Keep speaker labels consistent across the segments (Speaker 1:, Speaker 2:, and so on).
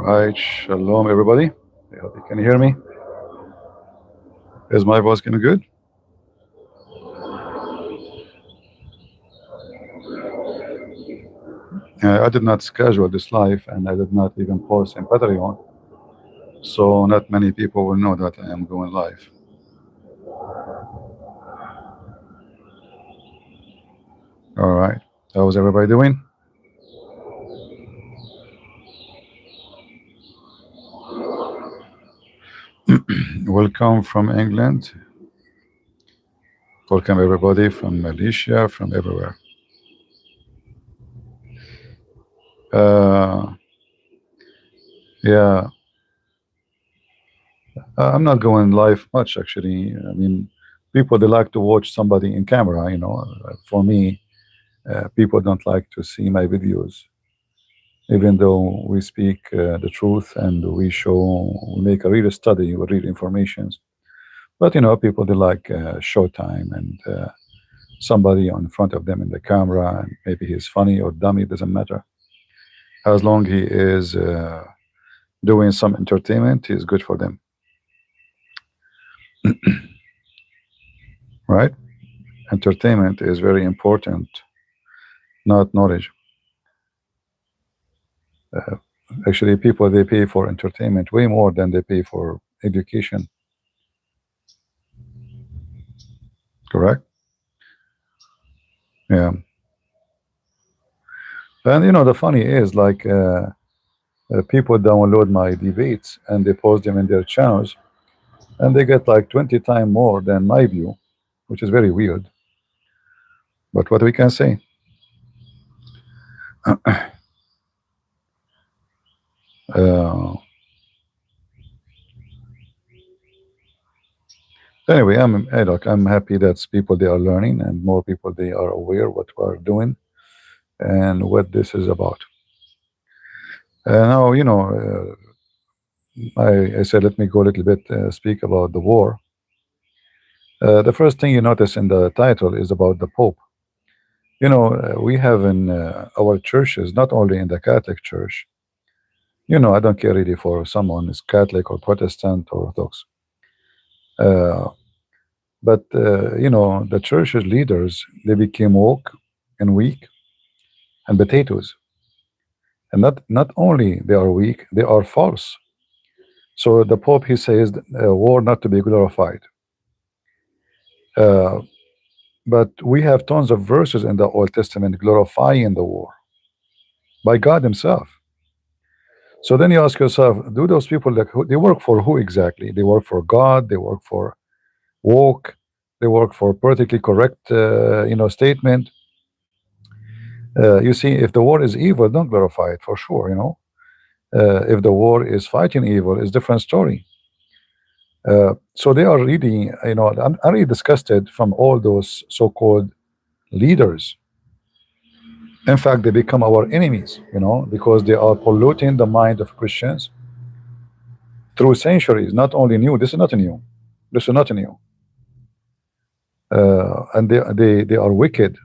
Speaker 1: Right, shalom everybody. I hope you can hear me. Is my voice getting good? I did not schedule this live and I did not even post in Patreon, so not many people will know that I am going live. All right, how's everybody doing? Welcome from England. Welcome everybody from Malaysia, from everywhere. Uh, yeah, I'm not going live much actually. I mean, people they like to watch somebody in camera. For me, people don't like to see my videos, even though we speak the truth and we make a real study with real informations. But people they like showtime and somebody on front of them in the camera, and maybe he's funny or dummy, it doesn't matter. As long he is doing some entertainment, he's good for them, right? Entertainment is very important, not knowledge. Actually, people they pay for entertainment way more than they pay for education. Correct? Yeah. And the funny is like people download my debates and they post them in their channels, and they get like 20 times more than my view, which is very weird. But what we can say. uh, anyway, I'm happy that people they are learning and more people they are aware what we're doing and what this is about. Now I said let me go a little bit speak about the war. The first thing you notice in the title is about the Pope. We have in our churches, not only in the Catholic Church. I don't care really for someone is Catholic or Protestant or Orthodox. Uh, but the church's leaders they became woke and weak and potatoes, and not only they are weak, they are false. So the Pope he says war not to be glorified. Uh, but we have tons of verses in the Old Testament glorifying the war by God Himself. So then you ask yourself, do those people they work for who exactly? They work for God. They work for woke. They work for politically correct, statement. You see, if the war is evil, don't glorify it for sure. If the war is fighting evil, it's different story. So they are really, I'm really disgusted from all those so-called leaders. In fact, they become our enemies, because they are polluting the mind of Christians through centuries. Not only new, this is not new. This is not new. And they are wicked,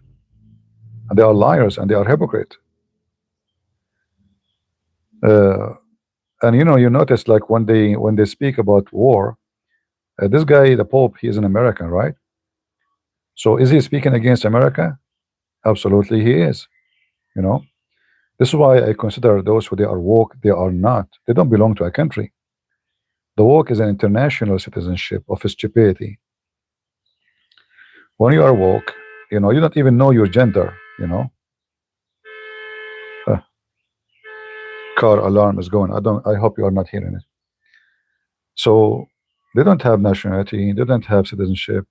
Speaker 1: and they are liars, and they are hypocrite. Uh, and you notice like when they speak about war, this guy, the Pope, he is an American, right? So is he speaking against America? Absolutely, he is. You know, this is why I consider those who they are woke. They are not. They don't belong to a country. The woke is an international citizenship of stupidity. When you are woke, you don't even know your gender. Uh, car alarm is going. I hope you are not hearing it. So they don't have nationality. They don't have citizenship.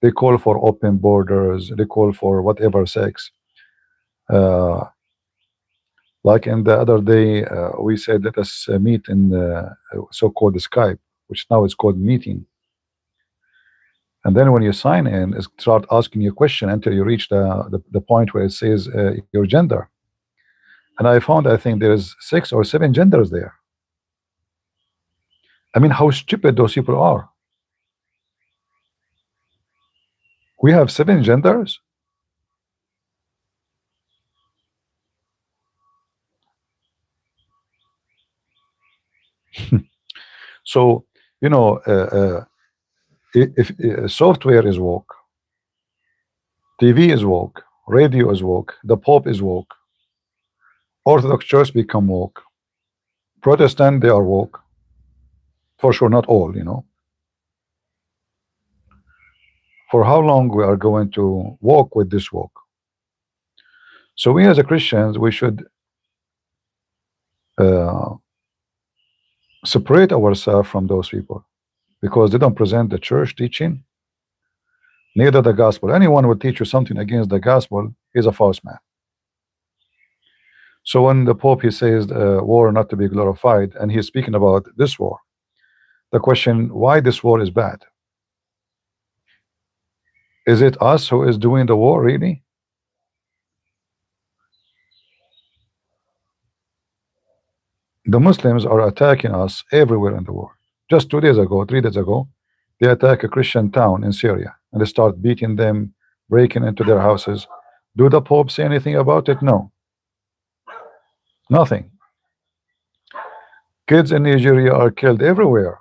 Speaker 1: They call for open borders. They call for whatever sex. Uh, like in the other day, we said let us meet in the so-called Skype, which now is called meeting. And then when you sign in, it start asking you a question until you reach the point where it says your gender. And I found I think there's 6 or 7 genders there. I mean, how stupid those people are. We have 7 genders. So, you know, if software is woke, TV is woke, radio is woke, the Pope is woke, Orthodox Church become woke, Protestant, they are woke, for sure, not all, you know. For how long we are going to walk with this walk? So we as a Christians, we should uh, separate ourselves from those people, because they don't present the church teaching, neither the gospel. Anyone will teach you something against the gospel is a false man. So when the Pope, he says war not to be glorified, and he's speaking about this war, the question, why this war is bad? Is it us who is doing the war, really? The Muslims are attacking us everywhere in the world. Just 2 days ago, 3 days ago, they attack a Christian town in Syria, and they start beating them, breaking into their houses. Do the Pope say anything about it? No, nothing. Kids in Nigeria are killed everywhere.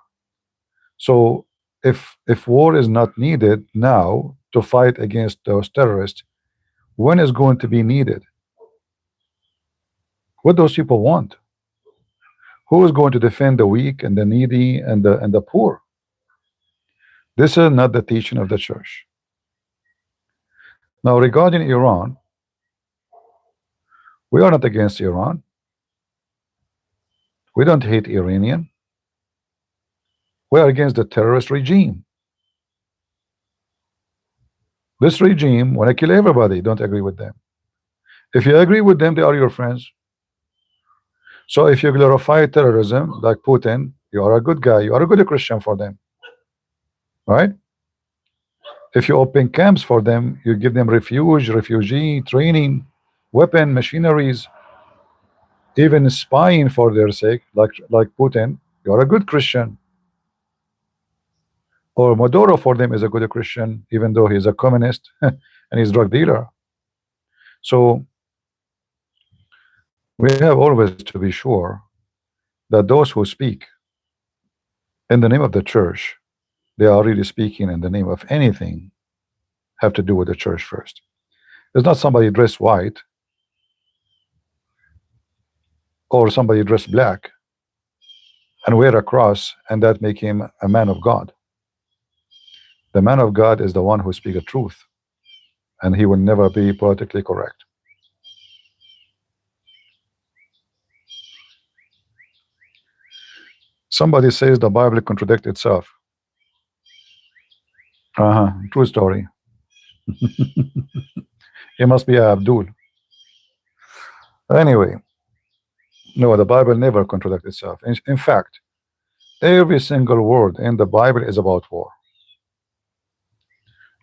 Speaker 1: So if war is not needed now to fight against those terrorists, when is going to be needed? What those people want? Who is going to defend the weak and the needy and the poor? This is not the teaching of the church. Now, regarding Iran, we are not against Iran. We don't hate Iranian. We are against the terrorist regime. This regime want to kill everybody. Don't agree with them. If you agree with them, they are your friends. So if you glorify terrorism like Putin, you are a good guy. You are a good Christian for them, right? If you open camps for them, you give them refuge, refugee training, weapon, machineries, even spying for their sake, like Putin, you are a good Christian. Or Maduro for them is a good Christian, even though he's a communist and he's a drug dealer. So we have always to be sure that those who speak in the name of the church, they are really speaking in the name of anything have to do with the church first. It's not somebody dressed white or somebody dressed black and wear a cross and that make him a man of God. The man of God is the one who speaks the truth, and he will never be politically correct. Somebody says the Bible contradicts itself. True story. It must be Abdul. Anyway, no, the Bible never contradicts itself. In fact, every single word in the Bible is about war.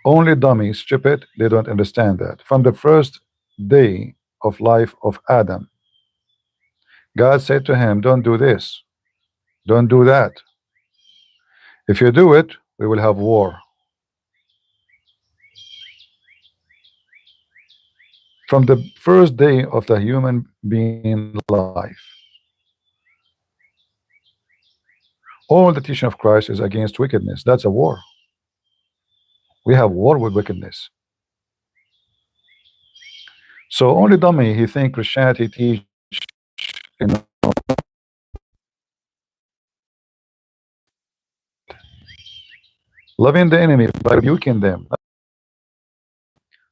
Speaker 1: Only dummies, stupid, they don't understand that. From the first day of life of Adam, God said to him, don't do this, don't do that. If you do it, we will have war. From the first day of the human being life, all the teaching of Christ is against wickedness. That's a war. We have war with wickedness. So only dummy, he think Christianity teach, you know, loving the enemy by rebuking them.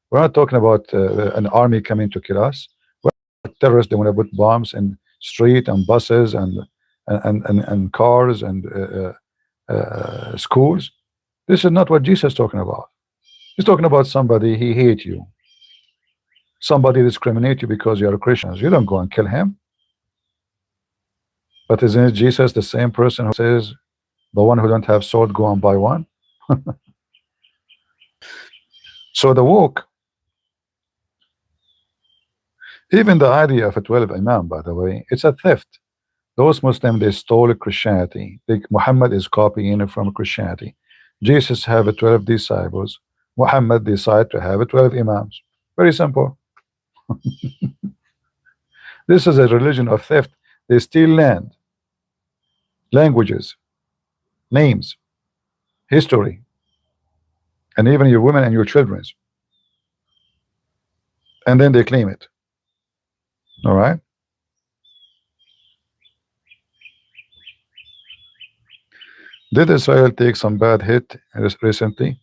Speaker 1: We're not talking about an army coming to kill us. We're not terrorists. They want to put bombs in street and buses and cars and schools. This is not what Jesus is talking about. He's talking about somebody, he hate you. Somebody discriminate you because you are Christians. You don't go and kill him. But isn't Jesus the same person who says, the one who don't have sword, go and buy one? So the woke, even the idea of a 12 Imam, by the way, it's a theft. Those Muslims, they stole Christianity. Muhammad is copying it from Christianity. Jesus have 12 disciples. Muhammad decided to have 12 Imams. Very simple. This is a religion of theft. They steal land. languages, names, history, and even your women and your children's, and then they claim it. All right. Did Israel take some bad hit recently?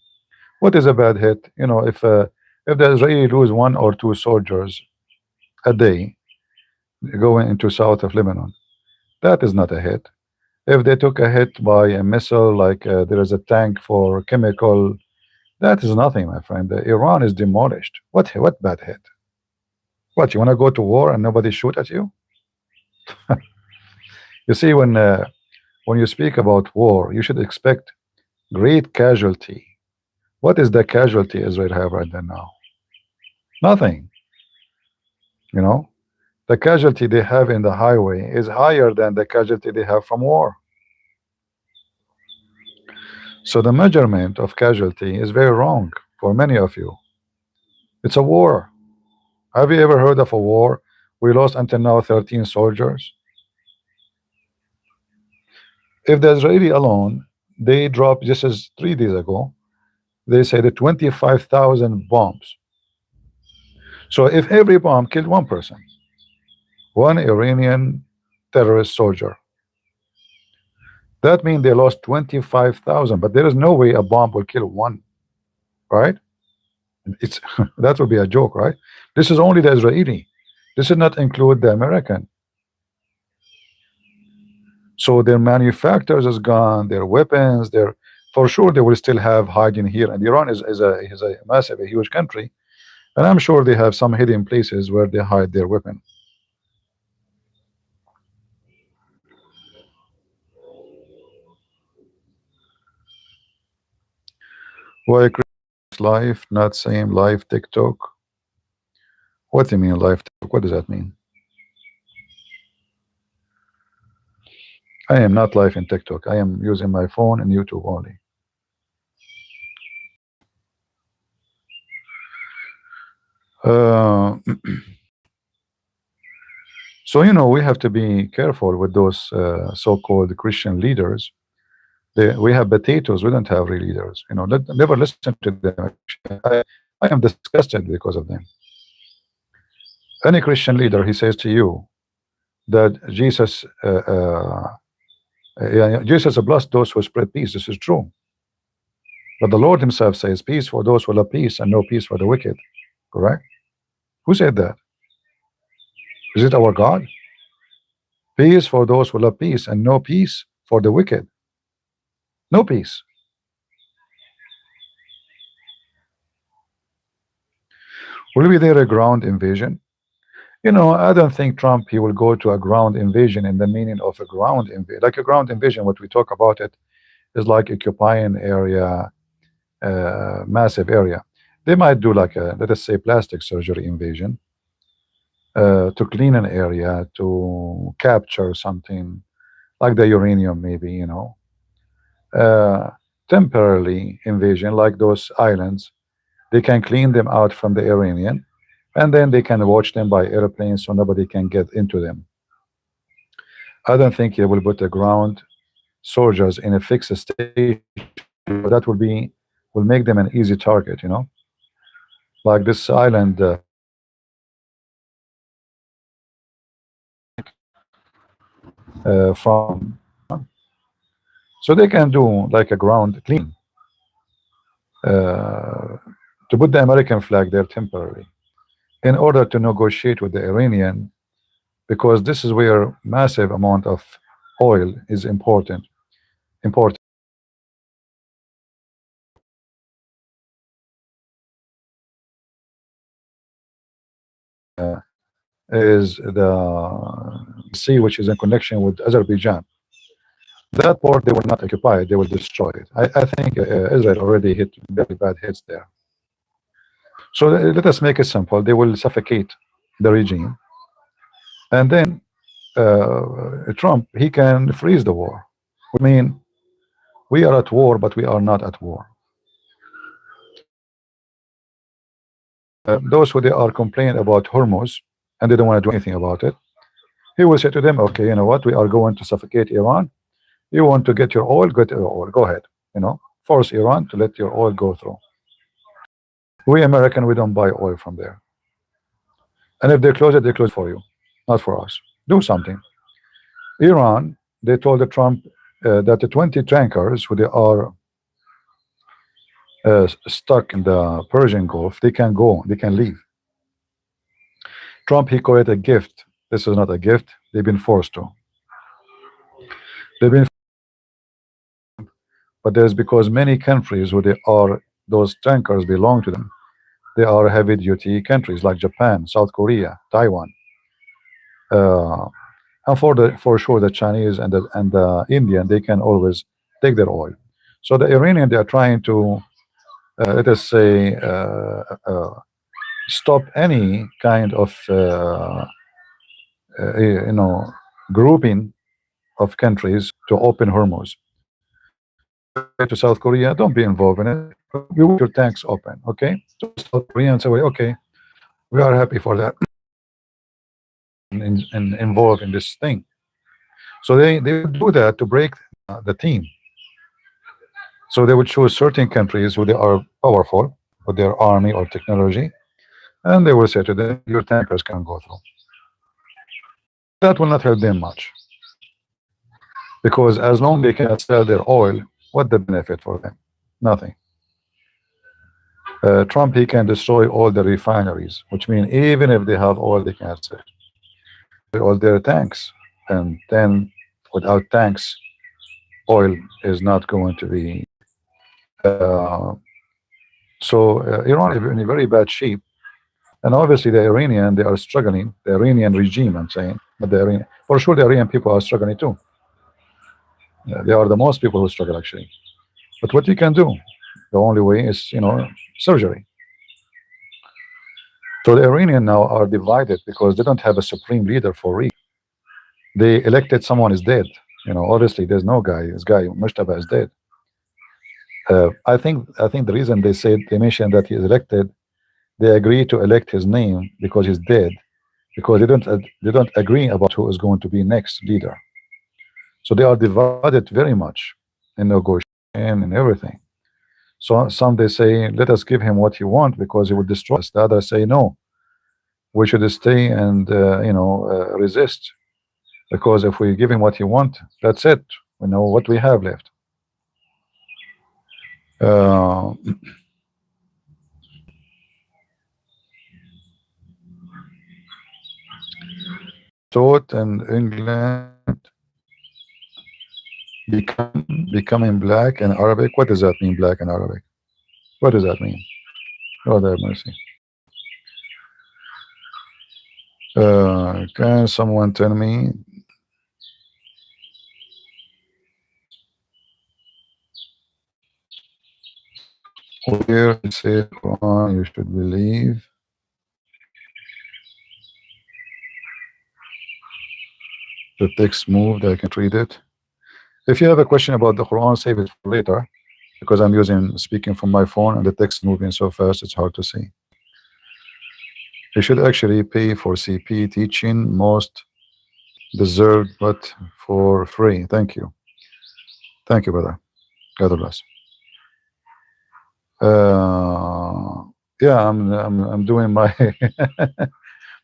Speaker 1: What is a bad hit? You know, if the Israeli lose one or two soldiers a day going into south of Lebanon, that is not a hit. If they took a hit by a missile, like there is a tank for chemical, that is nothing, my friend. Iran is demolished. What bad hit? What, you want to go to war and nobody shoot at you? You see, when you speak about war, you should expect great casualty. What is the casualty Israel have right now? Nothing. You know, the casualty they have in the highway is higher than the casualty they have from war. So the measurement of casualty is very wrong for many of you. It's a war. Have you ever heard of a war? We lost until now 13 soldiers. If the Israeli alone, they dropped just as 3 days ago, they said that 25,000 bombs. So if every bomb killed one person, one Iranian terrorist soldier, that means they lost 25,000. But there is no way a bomb will kill one, right? It's that would be a joke, right? This is only the Israeli. This does not include the American. So their manufacturers is gone, their weapons, their, for sure they will still have hiding here. And Iran is a massive, a huge country, and I'm sure they have some hidden places where they hide their weapon. Why live, not same live TikTok? What do you mean live TikTok? What does that mean? I am not live in TikTok. I am using my phone and YouTube only. So you know, we have to be careful with those so-called Christian leaders. We have potatoes. We don't have real leaders. You know, never listen to them. I am disgusted because of them. Any Christian leader, he says to you that Jesus blessed those who spread peace. This is true. But the Lord himself says, peace for those who love peace and no peace for the wicked. Correct? Who said that? Is it our God? Peace for those who love peace and no peace for the wicked. No peace. Will be there a ground invasion? You know, I don't think Trump, he will go to a ground invasion in the meaning of a ground invasion. Like a ground invasion, what we talk about it is like occupying area, massive area. They might do like a, let us say, plastic surgery invasion, to clean an area, to capture something like the uranium, maybe, you know. Temporarily invasion, like those islands, they can clean them out from the Iranian, and then they can watch them by airplanes so nobody can get into them. I don't think they will put the ground soldiers in a fixed station. That will make them an easy target, you know, like this island from, so they can do like a ground clean to put the American flag there temporarily in order to negotiate with the Iranian, because this is where massive amount of oil is important. Is the sea which is in connection with Azerbaijan. That port they will not occupy, they will destroy it. I think Israel already hit very bad hits there. So let us make it simple. They will suffocate the regime, and then Trump, he can freeze the war. I mean, we are at war, but we are not at war. Those who they are complaining about Hormuz and they don't want to do anything about it, he will say to them, okay, you know what, we are going to suffocate Iran, You want to get your oil, get your oil. Go ahead. Force Iran to let your oil go through. We American, we don't buy oil from there. And if they close it, they close it for you, not for us. Do something. Iran, they told the Trump that the 20 tankers who they are stuck in the Persian Gulf, they can go, they can leave. Trump, he called it a gift. This is not a gift. They've been forced to. They've been, but there's because many countries who they are, those tankers belong to them. They are heavy-duty countries like Japan, South Korea, Taiwan, and for sure the Chinese and the Indian, they can always take their oil. So the Iranian, they are trying to let us say stop any kind of grouping of countries to open Hormuz. To South Korea, don't be involved in it. We want your tanks open, okay? So South Koreans say, okay, we are happy for that, and involved in this thing. So they would do that to break the team. So they would choose certain countries who they are powerful with their army or technology, and they will say to them, your tankers can go through. That will not help them much, because as long as they cannot sell their oil, what the benefit for them? Nothing. Trump, he can destroy all the refineries, which means even if they have oil, they can't sell all their tanks, and then without tanks, oil is not going to be. Iran is in a very bad shape, and obviously the Iranian, they are struggling. The Iranian regime, I'm saying, but for sure the Iranian people are struggling too. They are the most people who struggle actually. But what you can do, the only way is surgery. So the Iranian now are divided because they don't have a supreme leader for real. They elected someone is dead. Obviously there's no guy. This guy Mushtaba is dead. I think the reason they mentioned that he is elected, they agree to elect his name because he's dead, because they don't agree about who is going to be next leader. So they are divided very much in negotiation and everything. So some they say, let us give him what he wants because he will destroy us. The others say no, we should stay and resist, because if we give him what he wants, that's it. We know what we have left. Taught in England becoming black in Arabic. What does that mean, black in Arabic? What does that mean? Lord have mercy. Can someone tell me? Where it says Quran you should believe the text moved, I can read it. If you have a question about the Quran, save it for later, because I'm speaking from my phone and the text moving so fast it's hard to see. You should actually pay for CP teaching, most deserved, but for free. Thank you. Thank you, brother. God bless. Yeah, I'm doing my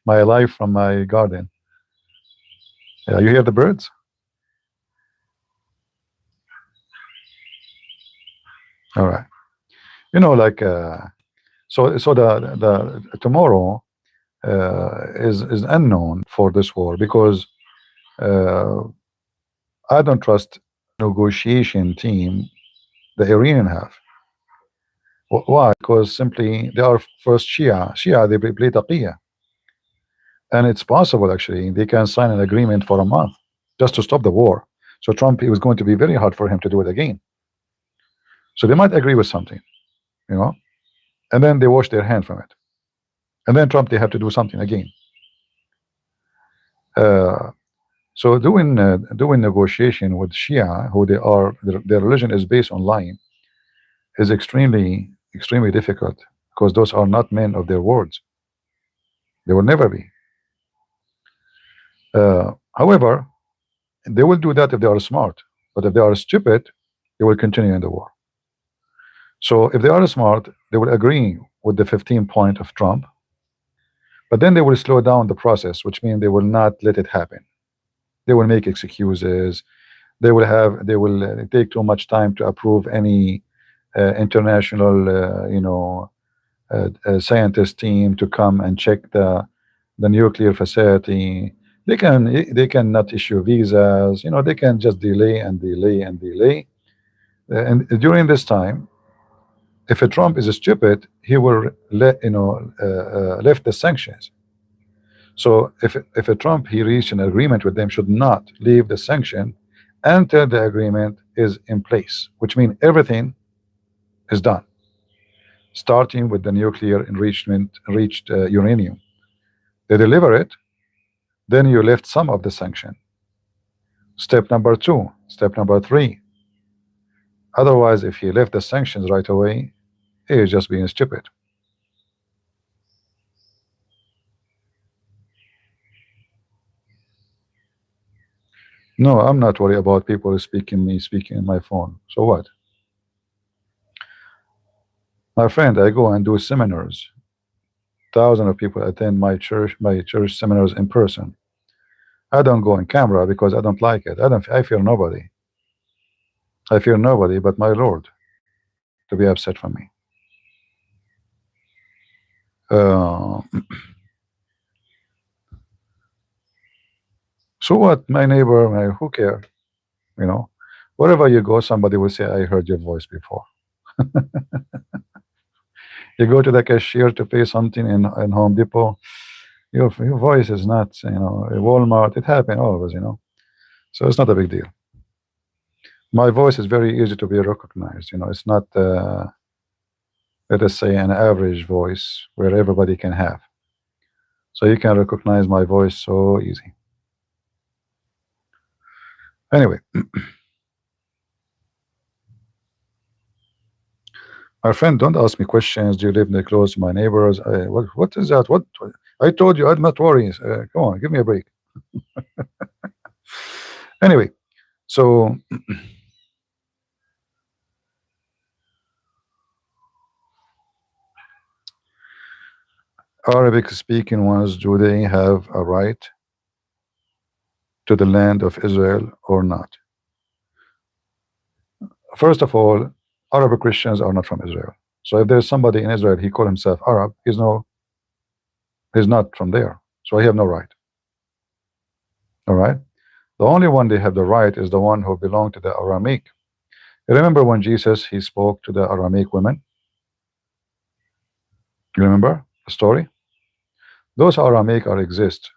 Speaker 1: my life from my garden. Yeah, you hear the birds? All right. Like so the tomorrow is unknown for this war, because I don't trust negotiation team the Iranian have. Why? Because simply they are first Shia, they play taqiyya, and it's possible actually they can sign an agreement for a month just to stop the war. So Trump, it was going to be very hard for him to do it again. So they might agree with something, and then they wash their hand from it, and then Trump, they have to do something again. So doing negotiation with Shia, who they are, their religion is based on lying, is extremely difficult, because those are not men of their words. They will never be. However, they will do that if they are smart. But if they are stupid, they will continue in the war. So if they are smart, they will agree with the 15 point of Trump, but then they will slow down the process, which means they will not let it happen. They will make excuses. They will take too much time to approve any international, scientist team to come and check the nuclear facility. They cannot issue visas. They can just delay and delay and delay. And during this time, if a Trump is stupid, he will lift the sanctions. So if a Trump he reached an agreement with them, should not leave the sanction until the agreement is in place, which means everything is done, starting with the nuclear enriched uranium. They deliver it, then you lift some of the sanction. Step number 2, step number 3. Otherwise, if he left the sanctions right away, he is just being stupid. No, I'm not worried about people speaking in my phone. So what? My friend, I go and do seminars. Thousands of people attend my church seminars in person. I don't go on camera because I don't like it. I fear nobody. I fear nobody but my Lord to be upset from me. So what? My neighbor, who care? Wherever you go, somebody will say, I heard your voice before. You go to the cashier to pay something in Home Depot, your voice is not, Walmart, it happened always, So it's not a big deal. My voice is very easy to be recognized. It's not, let us say, an average voice where everybody can have. So you can recognize my voice so easy. Anyway, my friend, don't ask me questions. Do you live close to my neighbors? What is that? What I told you, I'm not worrying. Come on, give me a break. Anyway, so Arabic speaking ones, do they have a right to the land of Israel or not? First of all, Arab Christians are not from Israel. So if there's somebody in Israel, he call himself Arab, he's not from there. So he have no right. All right. The only one they have the right is the one who belonged to the Aramaic. You remember when Jesus he spoke to the Aramaic women? You remember the story? Those Aramaic are exist.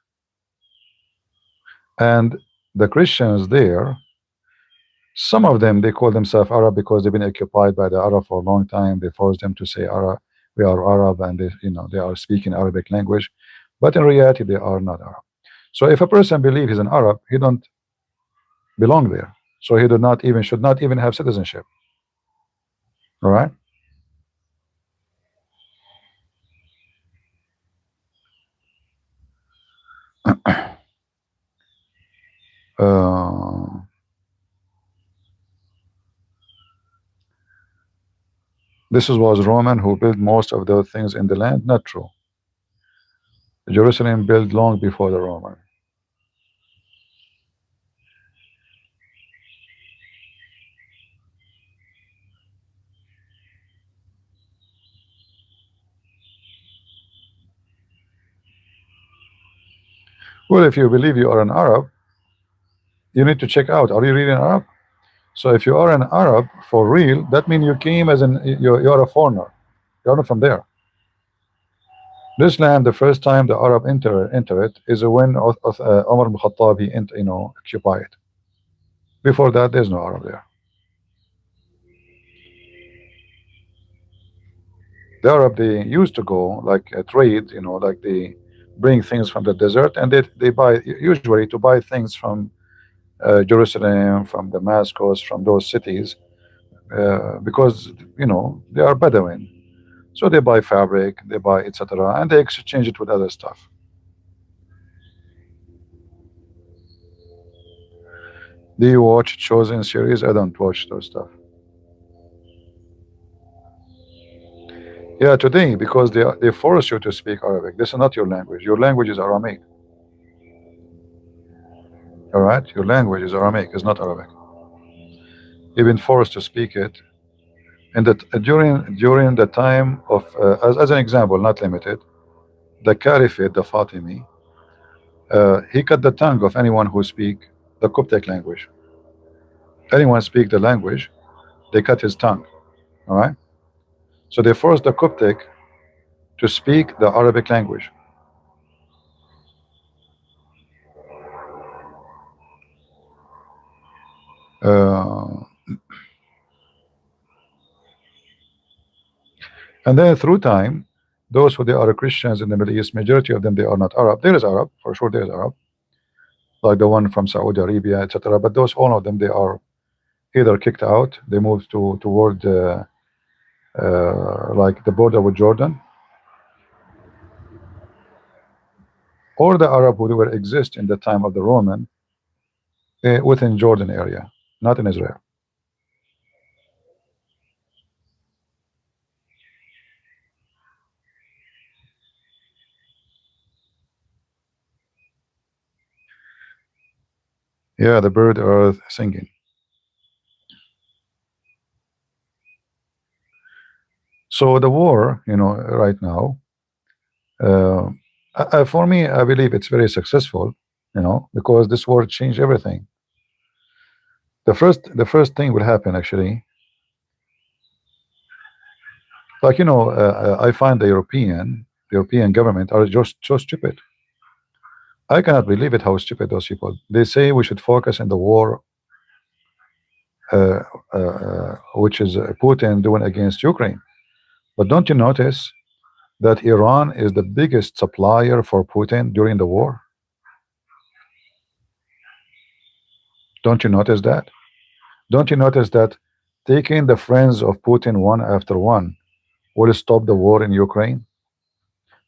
Speaker 1: And the Christians there, some of them they call themselves Arab because they've been occupied by the Arab for a long time. They force them to say Arab, we are Arab, and they are speaking Arabic language, but in reality they are not Arab. So if a person believes he's an Arab, he don't belong there. So he should not even have citizenship. All right. This was Roman who built most of those things in the land. Not true. Jerusalem built long before the Roman. Well, if you believe you are an Arab, you need to check out. Are you really an Arab? So if you are an Arab for real, that means you came as you're a foreigner. You're not from there. This land, the first time the Arab enter it is when Omar ibn Khattab occupy it. Before that, there's no Arab there. The Arab, they used to go like a trade, like they bring things from the desert, and they buy, usually to buy things from Jerusalem, from Damascus, from those cities, because they are Bedouin, so they buy fabric, they buy etc., and they exchange it with other stuff. Do you watch Chosen series? I don't watch those stuff. Yeah, today, because they force you to speak Arabic. This is not your language. Your language is Aramaic. All right, your language is Aramaic. It's not Arabic. You've been forced to speak it, and that during the time of, as an example, not limited, the Caliphate, the Fatimi, he cut the tongue of anyone who speak the Coptic language. Anyone speak the language, they cut his tongue. All right, so they forced the Coptic to speak the Arabic language. And then through time, those who they are Christians in the Middle East, majority of them they are not Arab. There is Arab for sure. There is Arab, like the one from Saudi Arabia, etc. But those all of them they are either kicked out, they moved toward like the border with Jordan, or the Arab who were exist in the time of the Roman within Jordan area, not in Israel. Yeah, the bird earth singing. So the war, right now, for me, I believe it's very successful, because this war changed everything. The first thing will happen actually, like I find the European government are just so stupid. I cannot believe it how stupid those people. They say we should focus in the war, which is Putin doing against Ukraine. But don't you notice that Iran is the biggest supplier for Putin during the war? Don't you notice that? Don't you notice that taking the friends of Putin one after one will stop the war in Ukraine?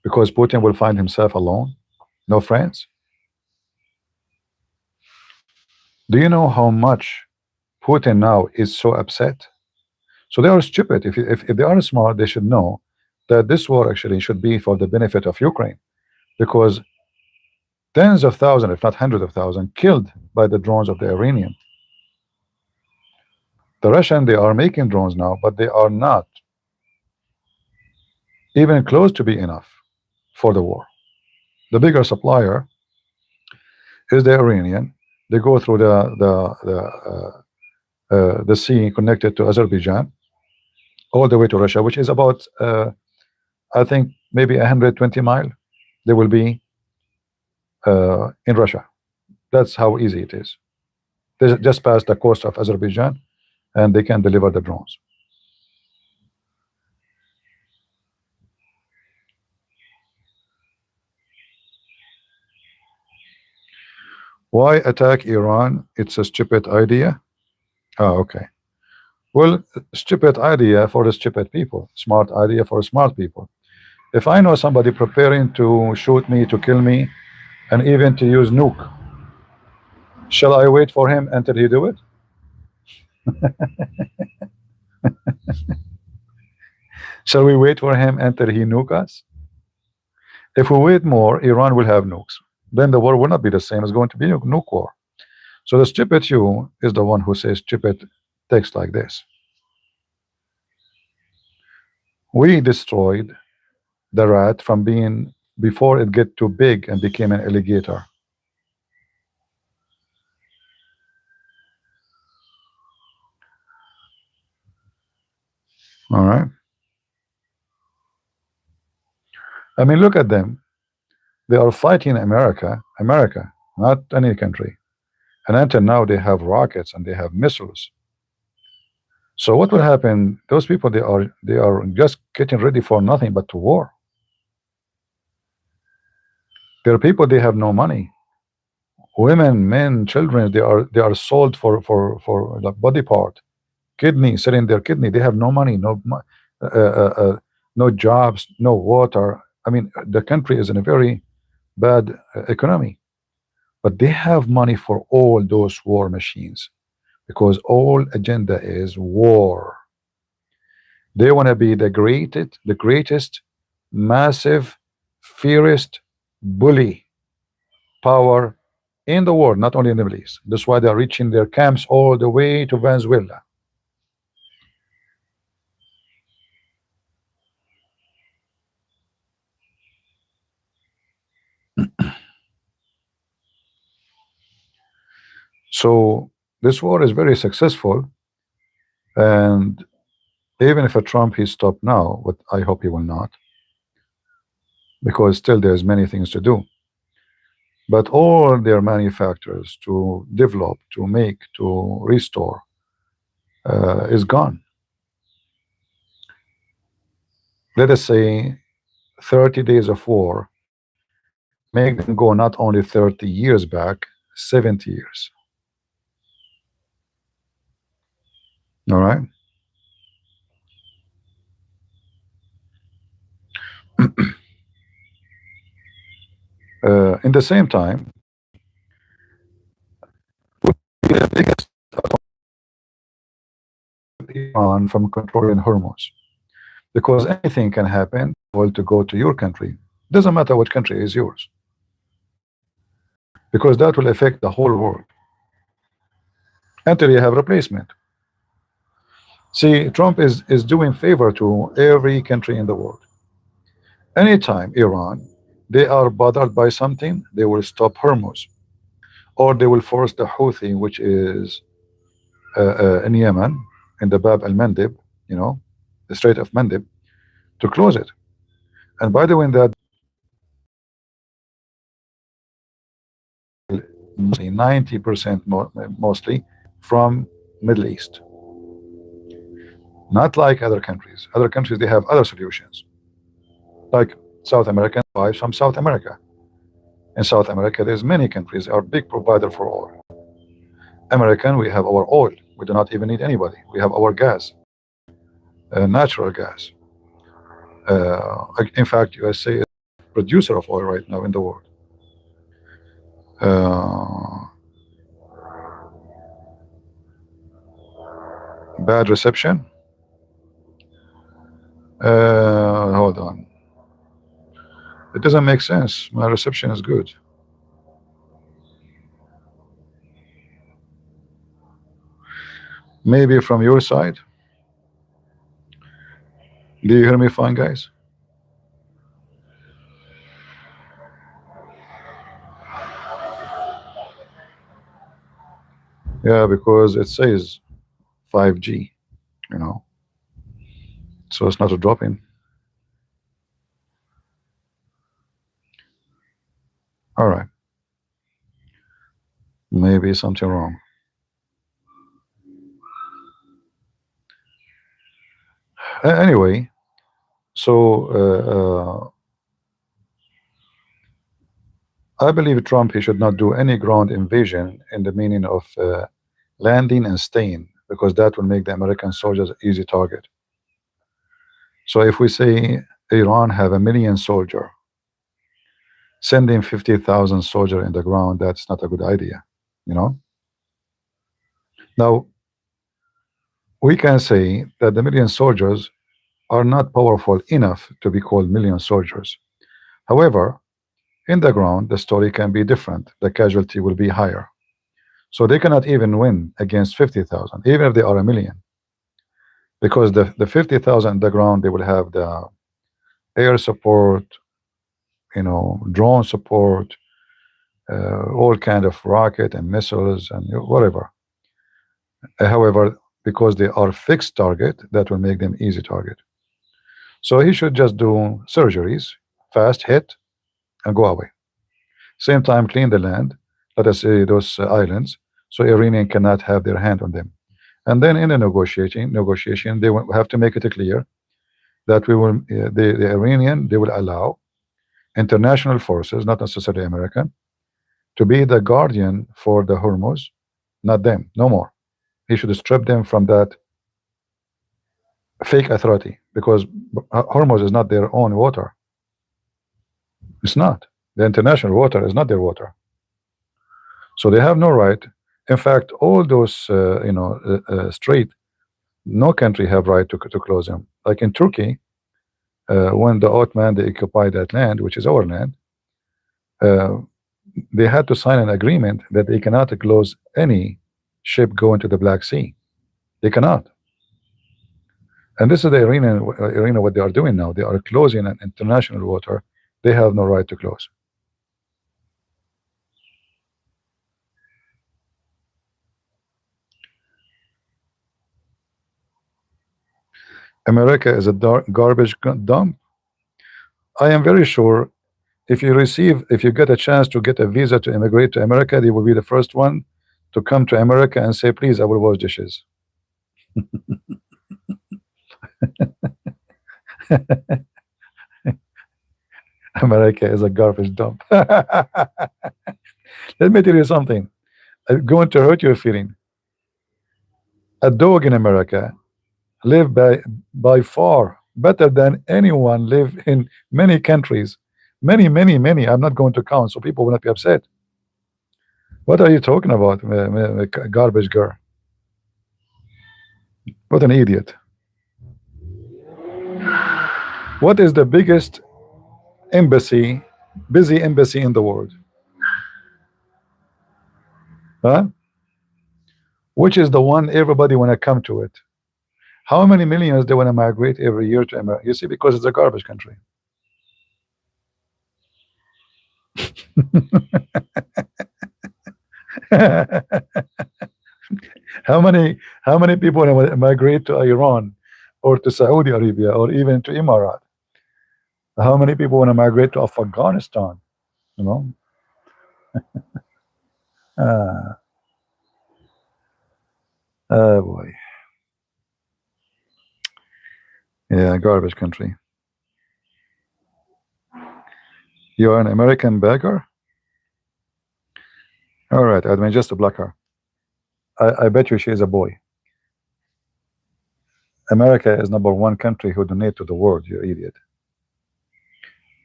Speaker 1: Because Putin will find himself alone, no friends. Do you know how much Putin now is so upset? So they are stupid. If they are smart, they should know that this war actually should be for the benefit of Ukraine, because tens of thousands, if not hundreds of thousands, killed by the drones of the Iranian. The Russian, they are making drones now, but they are not even close to be enough for the war. The bigger supplier is the Iranian. They go through the sea connected to Azerbaijan all the way to Russia, which is about I think maybe 120 miles. They will be in Russia. That's how easy it is. They just pass the coast of Azerbaijan and they can deliver the drones. Why attack Iran? It's a stupid idea. Oh, okay. Well, stupid idea for the stupid people, smart idea for smart people. If I know somebody preparing to shoot me, to kill me, and even to use nuke, shall I wait for him until he do it? Shall we wait for him until he nuke us? If we wait more, Iran will have nukes. Then the war will not be the same. It's going to be a nuke war. So the stupid you is the one who says stupid text like this. We destroyed the rat from being, before it get too big and became an alligator. All right. I mean, look at them. They are fighting America, not any country. And until now, they have rockets and they have missiles. So what will happen? Those people, they are just getting ready for nothing but to war. There are people, they have no money. Women, men, children, they are sold for the body part, kidney, selling their kidney. They have no money, no jobs, no water. I mean, the country is in a very bad economy. but they have money for all those war machines because all agenda is war. They want to be the greatest, massive, fiercest bully power in the world, not only in the Middle East. That's why they're reaching their camps all the way to Venezuela. So this war is very successful, and even if a Trump he stopped now, but I hope he will not, because still there's many things to do. But all their manufacturers to develop, to make, to restore is gone. Let us say 30 days of war make them go not only 30 years back, 70 years. All right. In the same time, the biggest Iran from controlling Hormuz, because anything can happen. Well, to go to your country, doesn't matter what country is yours, because that will affect the whole world until you have replacement. See, Trump is doing favor to every country in the world. Anytime Iran, they are bothered by something, they will stop Hormuz, or they will force the Houthi, which is in Yemen, in the Bab al-Mandeb, you know, the Strait of Mandeb, to close it. And by the way, that 90% mostly from Middle East. Not like other countries. Other countries, they have other solutions. Like South America buys from South America. In South America, there's many countries are big provider for oil. American, we have our oil. We do not even need anybody. We have our gas, natural gas. In fact, USA is a producer of oil right now in the world. Bad reception. Hold on. It doesn't make sense. My reception is good. Maybe from your side. Do you hear me fine, guys? Yeah, because it says 5G, you know, so it's not a drop-in. All right. Maybe something wrong. Anyway, so I believe Trump, he should not do any ground invasion in the meaning of landing and staying, because that will make the American soldiers an easy target. So if we say Iran have 1 million soldier, sending 50,000 soldier in the ground, that's not a good idea, you know. Now we can say that the million soldiers are not powerful enough to be called million soldiers. However, in the ground, the story can be different. The casualty will be higher. So they cannot even win against 50,000, even if they are 1 million. Because the 50,000 in the ground, they will have the air support, you know, drone support, all kind of rocket and missiles and whatever. However, because they are fixed target, that will make them easy target. So he should just do surgeries, fast hit, and go away. Same time, clean the land. Let us say those islands, so Iranian cannot have their hand on them. And then in the negotiation, they will have to make it clear that we will the Iranian, they will allow international forces, not necessarily American, to be the guardian for the Hormuz, not them, no more. He should strip them from that fake authority, because Hormuz is not their own water. It's not. The international water is not their water. So they have no right. In fact, all those strait, no country have right to close them. Like in Turkey, when the Ottoman they occupied that land, which is our land, uh, they had to sign an agreement that they cannot close any ship going to the Black Sea. They cannot. And this is the arena what they are doing now. They are closing an international water. They have no right to close. America is a garbage dump. I am very sure if you get a chance to get a visa to immigrate to America, they will be the first one to come to America and say, please, I will wash dishes. America is a garbage dump. Let me tell you something. I'm going to hurt your feeling. A dog in America live by far better than anyone live in many countries. Many. I'm not going to count, so people will not be upset. What are you talking about, garbage girl? What an idiot. What is the biggest busy embassy in the world? Huh? Which is the one everybody want to come to it? How many millions they want to migrate every year to America? You see, because it's a garbage country. How many people want to migrate to Iran or to Saudi Arabia or even to Emirat? How many people want to migrate to Afghanistan? You know? Oh boy. Yeah, garbage country. You're an American beggar? All right, I mean, just to block her. I bet you she is a boy. America is #1 country who donate to the world, you idiot.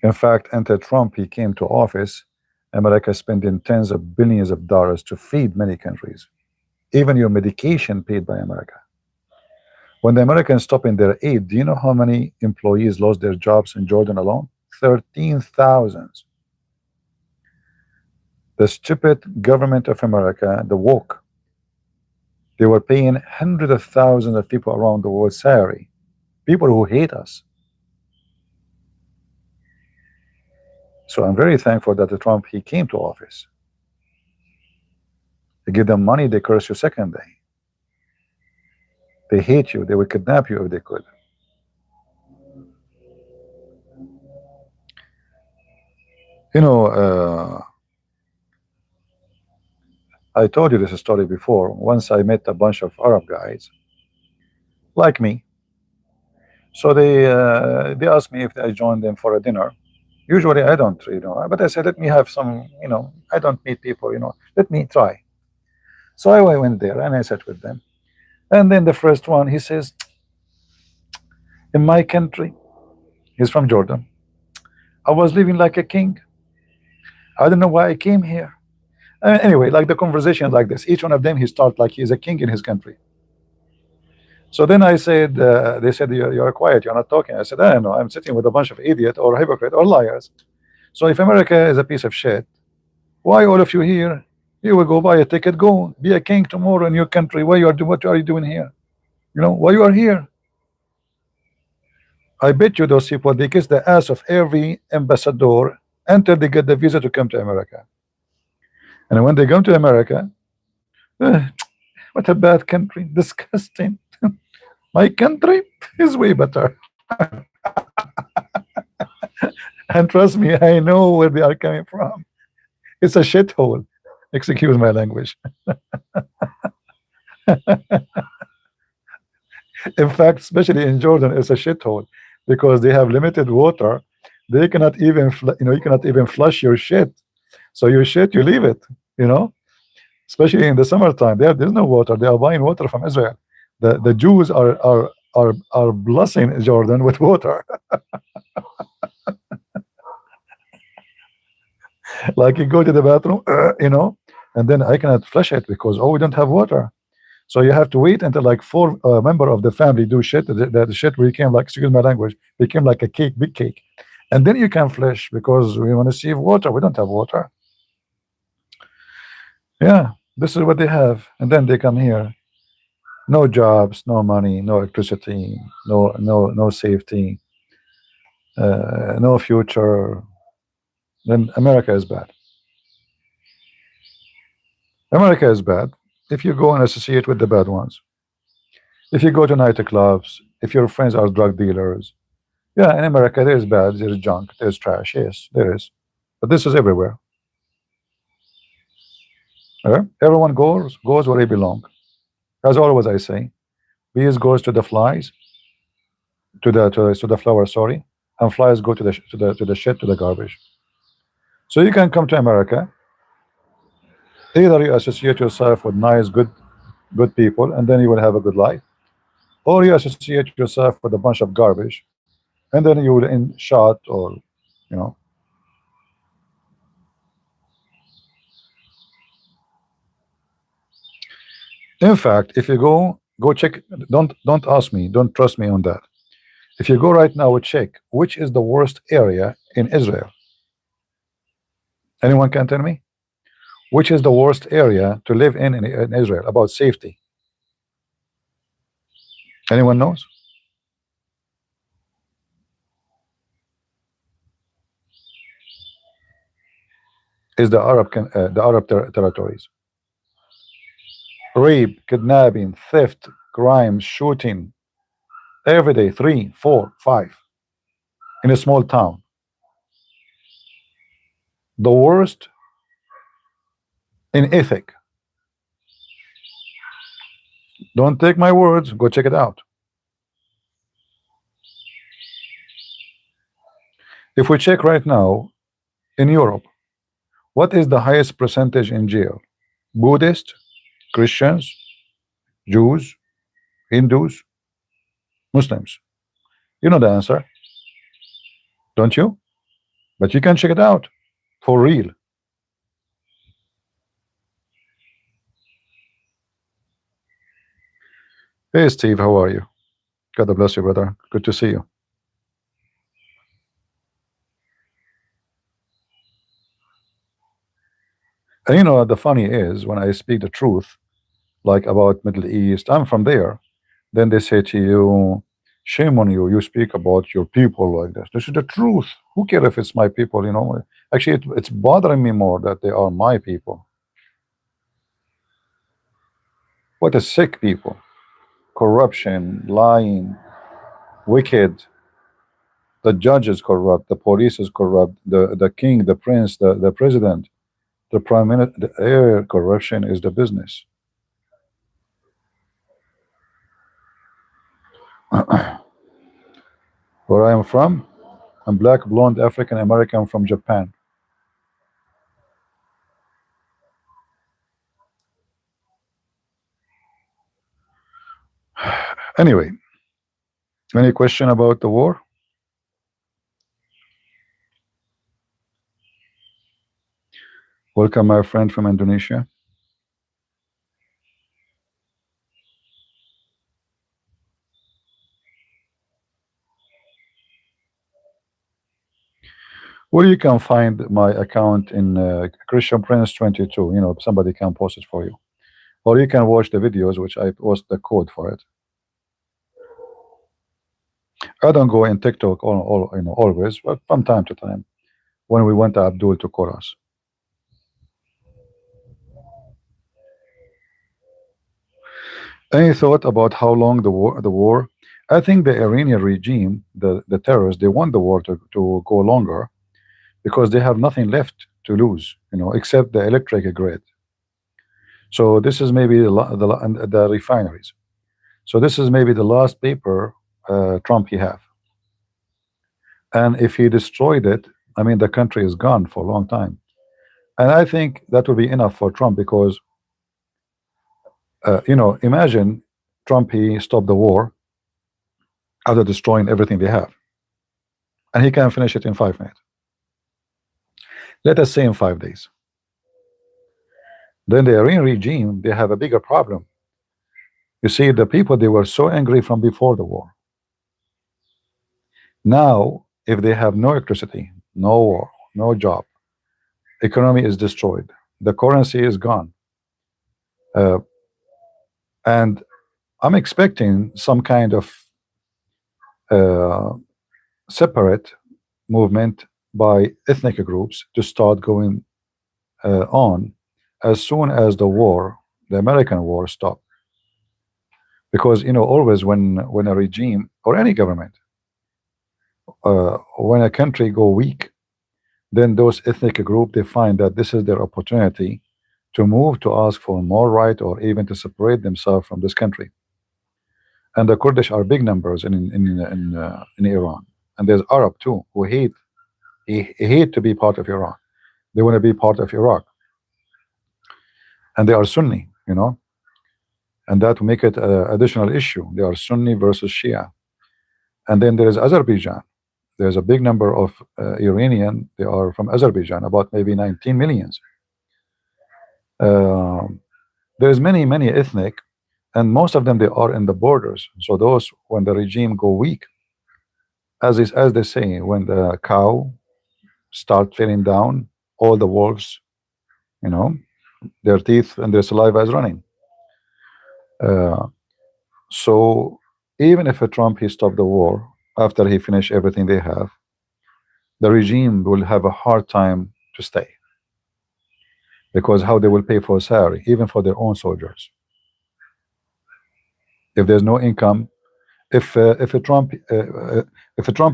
Speaker 1: In fact, until Trump he came to office, America spending tens of billions of dollars to feed many countries. Even your medication paid by America. When the Americans stopped in their aid, do you know how many employees lost their jobs in Jordan alone? 13,000. The stupid government of America, the woke, they were paying hundreds of thousands of people around the world salary, people who hate us. So I'm very thankful that the Trump he came to office. They give them money, they curse you second day. They hate you, they would kidnap you if they could. You know, I told you this story before. Once I met a bunch of Arab guys, like me. So they asked me if I joined them for a dinner. Usually I don't, but I said, let me have some, I don't meet people, let me try. So I went there and I sat with them. And then the first one, he says, in my country, he's from Jordan, I was living like a king. I don't know why I came here. Anyway, like the conversation like this, each one of them, he starts like he's a king in his country. So then I said, they said, you're quiet, you're not talking. I said, I don't know, I'm sitting with a bunch of idiot or hypocrite or liars. So if America is a piece of shit, why all of you here? You will go buy a ticket, go be a king tomorrow in your country. What are you doing here? Why you are here? I bet you those people, they kiss the ass of every ambassador until they get the visa to come to America. And when they come to America, what a bad country, disgusting. My country is way better. And trust me, I know where they are coming from. It's a shithole. Excuse my language. In fact, especially in Jordan, it's a shithole because they have limited water. They cannot even, you cannot even flush your shit. So your shit, you leave it. Especially in the summertime, there's no water. They are buying water from Israel. The Jews are blessing Jordan with water. Like you go to the bathroom, and then I cannot flush it because we don't have water. So you have to wait until like four member of the family do shit. That shit became like, excuse my language, became like a cake, big cake, and then you can flush because we want to save water. We don't have water. Yeah, this is what they have, and then they come here. No jobs, no money, no electricity, no safety, no future. Then America is bad. America is bad if you go and associate with the bad ones. If you go to nightclubs, if your friends are drug dealers, yeah, in America there is bad, there is junk, there's trash. Yes, there is, but this is everywhere. Okay? Everyone goes where they belong. As always, I say, bees goes to the flies, to the flower, sorry, and flies go to the shit, to the garbage. So you can come to America. Either you associate yourself with nice, good people, and then you will have a good life, or you associate yourself with a bunch of garbage, and then you will end shot, or you know. In fact, if you go check, don't ask me, don't trust me on that. If you go right now, check which is the worst area in Israel. Anyone can tell me which is the worst area to live in Israel about safety? Anyone knows? Is the Arab territories. Rape, kidnapping, theft, crime, shooting, every day, 3, 4, 5 in a small town. The worst in ethic. Don't take my words, go check it out. If we check right now in Europe, what is the highest percentage in jail? Buddhist, Christians, Jews, Hindus, Muslims? You know the answer, don't you? But you can check it out for real. Hey Steve, how are you? God bless you, brother. Good to see you. And you know, the funny is when I speak the truth, like about Middle East, I'm from there. Then they say to you, shame on you, you speak about your people like this. This is the truth. Who cares if it's my people, you know? Actually, it's bothering me more that they are my people. What a sick people. Corruption, lying, wicked. The judge is corrupt, the police is corrupt, the king, the prince, the president, the prime minister, the air corruption is the business. Where I am from, I'm black, blonde, African American from Japan. Anyway, any question about the war? Welcome, my friend from Indonesia. Well, you can find my account in Christian Prince 22. You know, somebody can post it for you, or you can watch the videos, which I post the code for it. I don't go in TikTok all you know always, but from time to time, when we want Abdul to call us. Any thought about how long the war? I think the Iranian regime, the terrorists, they want the war to go longer because they have nothing left to lose, you know, except the electric grid. So this is maybe the refineries. So this is maybe the last paper Trump he have. And if he destroyed it, I mean, the country is gone for a long time. And I think that will be enough for Trump because, you know, imagine Trump, he stopped the war after destroying everything they have. And he can finish it in 5 minutes. Let us say in 5 days. Then the Iranian regime, they have a bigger problem. You see, the people, they were so angry from before the war. Now, if they have no electricity, no war, no job, economy is destroyed, the currency is gone, uh, and I'm expecting some kind of uh, separate movement by ethnic groups to start going on as soon as the war, the American war, stopped. Because always when a regime or any government, when a country go weak, then those ethnic group, they find that this is their opportunity to move to ask for more right or even to separate themselves from this country. And the Kurdish are big numbers in Iran, and there's Arab too who hate to be part of Iran. They want to be part of Iraq, and they are Sunni, and that will make it an additional issue. They are Sunni versus Shia. And then there is Azerbaijan. There's a big number of Iranian. They are from Azerbaijan, about maybe 19 millions. There's many ethnic, and most of them, they are in the borders. So those, when the regime go weak, as they say, when the cow start feeling down, all the wolves, you know, their teeth and their saliva is running. Uh, so even if a Trump he stopped the war after he finished everything they have, the regime will have a hard time to stay, because how they will pay for salary, even for their own soldiers, if there's no income. If a Trump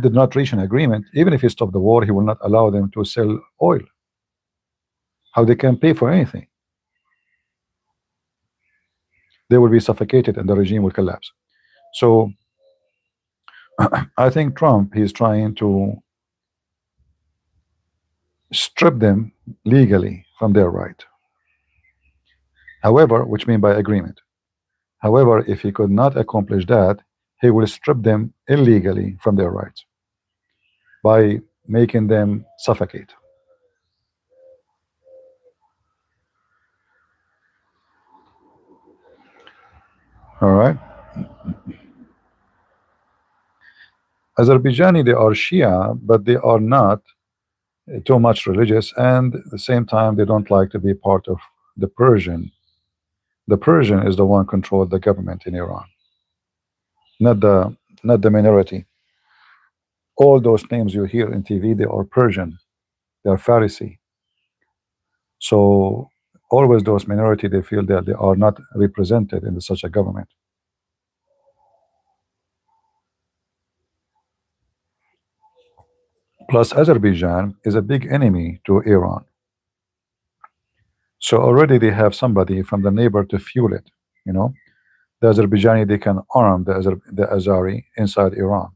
Speaker 1: did not reach an agreement, even if he stopped the war, he will not allow them to sell oil. How they can pay for anything? They will be suffocated and the regime will collapse. So I think Trump, he's trying to strip them legally from their right. However, which means by agreement. However, if he could not accomplish that, he will strip them illegally from their rights by making them suffocate. All right. Azerbaijani, they are Shia, but they are not too much religious, and at the same time, they don't like to be part of the Persian. The Persian is the one controlled the government in Iran, not the minority. All those names you hear in TV, they are Persian, they are Farisi. So always those minority, they feel that they are not represented in such a government. Plus, Azerbaijan is a big enemy to Iran. So already they have somebody from the neighbor to fuel it. The Azerbaijani, they can arm the Azari inside Iran.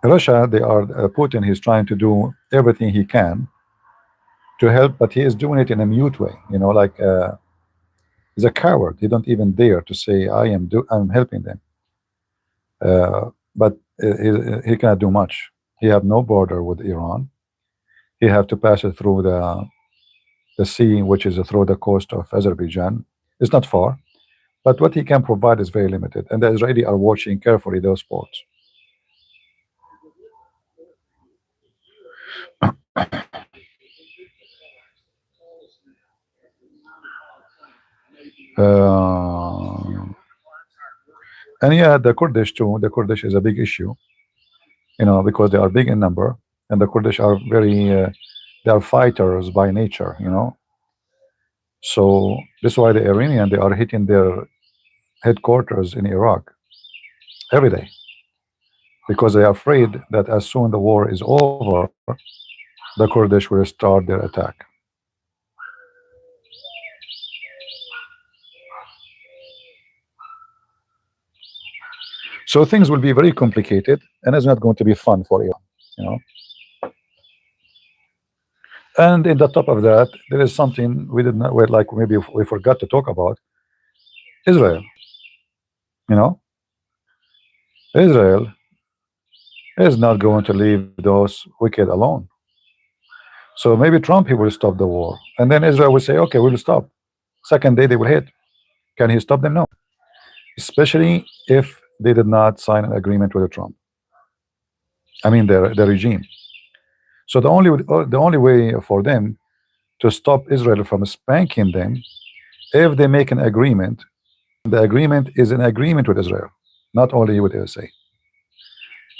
Speaker 1: Russia, they are Putin. He's trying to do everything he can to help, but he is doing it in a mute way. Like he's a coward. He don't even dare to say I'm helping them. But he cannot do much. He have no border with Iran. He have to pass it through the sea, which is through the coast of Azerbaijan. It's not far, but what he can provide is very limited, and the Israeli are watching carefully those ports. And yeah, the Kurdish too. The Kurdish is a big issue, because they are big in number, and the Kurdish are they are fighters by nature, So this is why the Iranian, they are hitting their headquarters in Iraq every day, because they are afraid that as soon the war is over, the Kurdish will start their attack. So things will be very complicated, and it's not going to be fun for Iran. And in the top of that, there is something we did not, like maybe we forgot to talk about: Israel. Israel is not going to leave those wicked alone. So maybe Trump, he will stop the war, and then Israel will say, okay, we'll stop. Second day they will hit. Can he stop them? No. Especially if they did not sign an agreement with Trump. I mean the regime. So the only way for them to stop Israel from spanking them, if they make an agreement, the agreement is an agreement with Israel, not only with USA.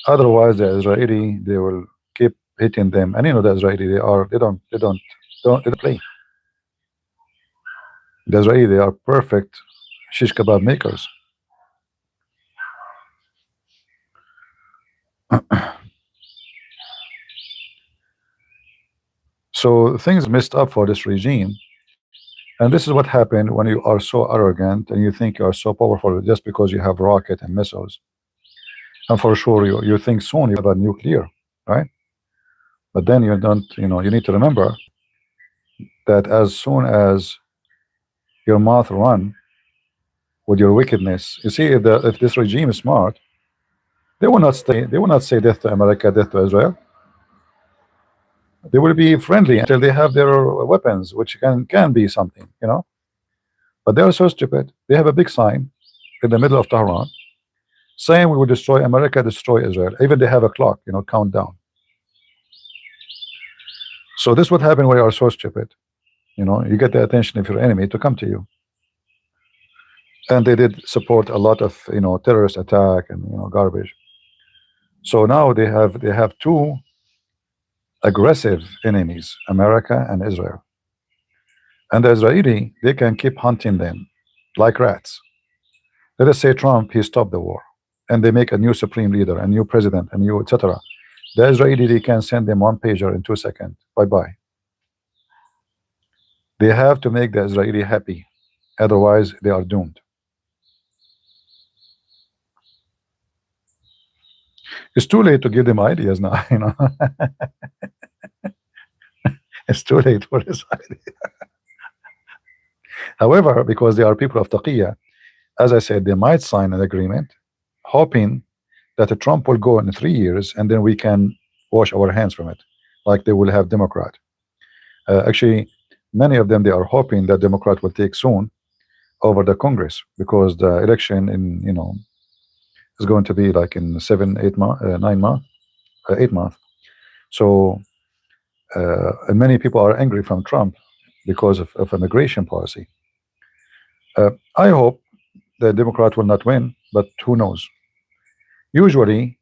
Speaker 1: Otherwise, the Israeli, they will keep hitting them, and you know the Israeli, they don't play. The Israeli, they are perfect shish kebab makers. So things messed up for this regime, and this is what happened when you are so arrogant and you think you are so powerful just because you have rocket and missiles. And for sure, you think soon you have a nuclear, right? But then you don't. You need to remember that as soon as your mouth run with your wickedness, you see, if this regime is smart, they will not stay. They will not say death to America, death to Israel. They will be friendly until they have their weapons, which can be something, But they are so stupid. They have a big sign in the middle of Tehran saying we will destroy America, destroy Israel. Even they have a clock, countdown. So this would happen when you are so stupid. You get the attention of your enemy to come to you. And they did support a lot of terrorist attack and garbage. So now they have two aggressive enemies, America and Israel. And the Israeli, they can keep hunting them like rats. Let us say Trump, he stopped the war, and they make a new supreme leader, a new president, a new etc. The Israeli, they can send them one pager in 2 seconds. Bye-bye. They have to make the Israeli happy. Otherwise, they are doomed. It's too late to give them ideas now, It's too late for this idea. However, because they are people of taqiyya, as I said, they might sign an agreement, hoping that Trump will go in 3 years, and then we can wash our hands from it, like they will have Democrat. Actually, many of them, they are hoping that Democrat will take soon over the Congress, because the election in is going to be like in 7, 8 months, 9 months, 8 months. So and many people are angry from Trump because of immigration policy. I hope the Democrat will not win, but who knows? Usually,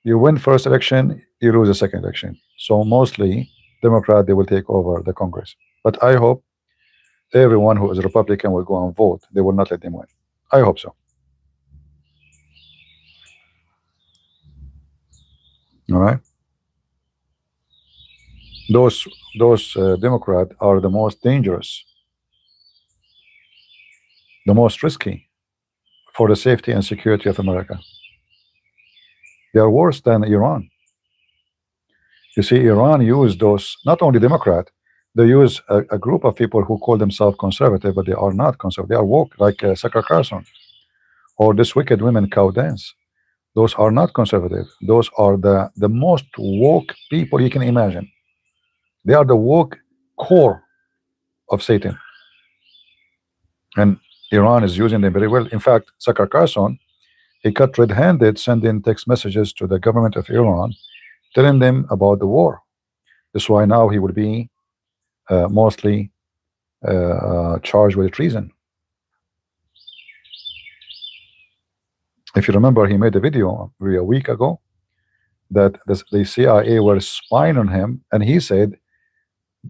Speaker 1: you win first election, you lose the second election. So mostly, Democrat, they will take over the Congress. But I hope everyone who is Republican will go and vote. They will not let them win. I hope so. All right. Those Democrats are the most dangerous, the most risky for the safety and security of America. They are worse than Iran. You see, Iran used those, not only Democrat, they use a group of people who call themselves conservative, but they are not conservative. They are woke, like Tucker Carlson, or this wicked women cow dance. Those are not conservative. Those are the most woke people you can imagine. They are the woke core of Satan. And Iran is using them very well. In fact, Tucker Carlson, he got red-handed sending text messages to the government of Iran, telling them about the war. That's why now he will be mostly charged with treason. If you remember, he made a video maybe a week ago that the CIA were spying on him, and he said,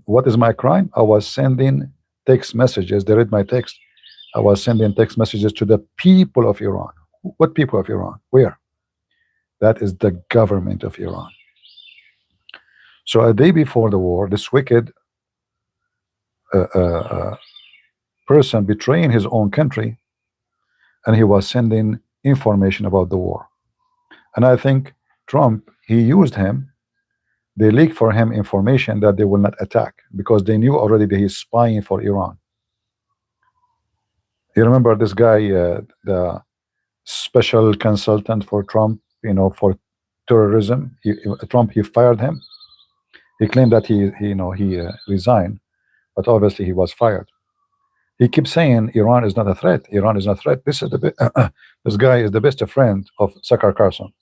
Speaker 1: "What is my crime? I was sending text messages. They read my text. I was sending text messages to the people of Iran." What people of Iran? Where? That is the government of Iran. So a day before the war, this wicked person betraying his own country, and he was sending information about the war. And I think Trump, he used him. They leaked for him information that they will not attack, because they knew already that he's spying for Iran. You remember this guy, the special consultant for Trump, for terrorism. Trump, he fired him. He claimed that he resigned, but obviously he was fired. He keeps saying Iran is not a threat. Iran is not a threat. This guy is the best friend of Sakar Carson.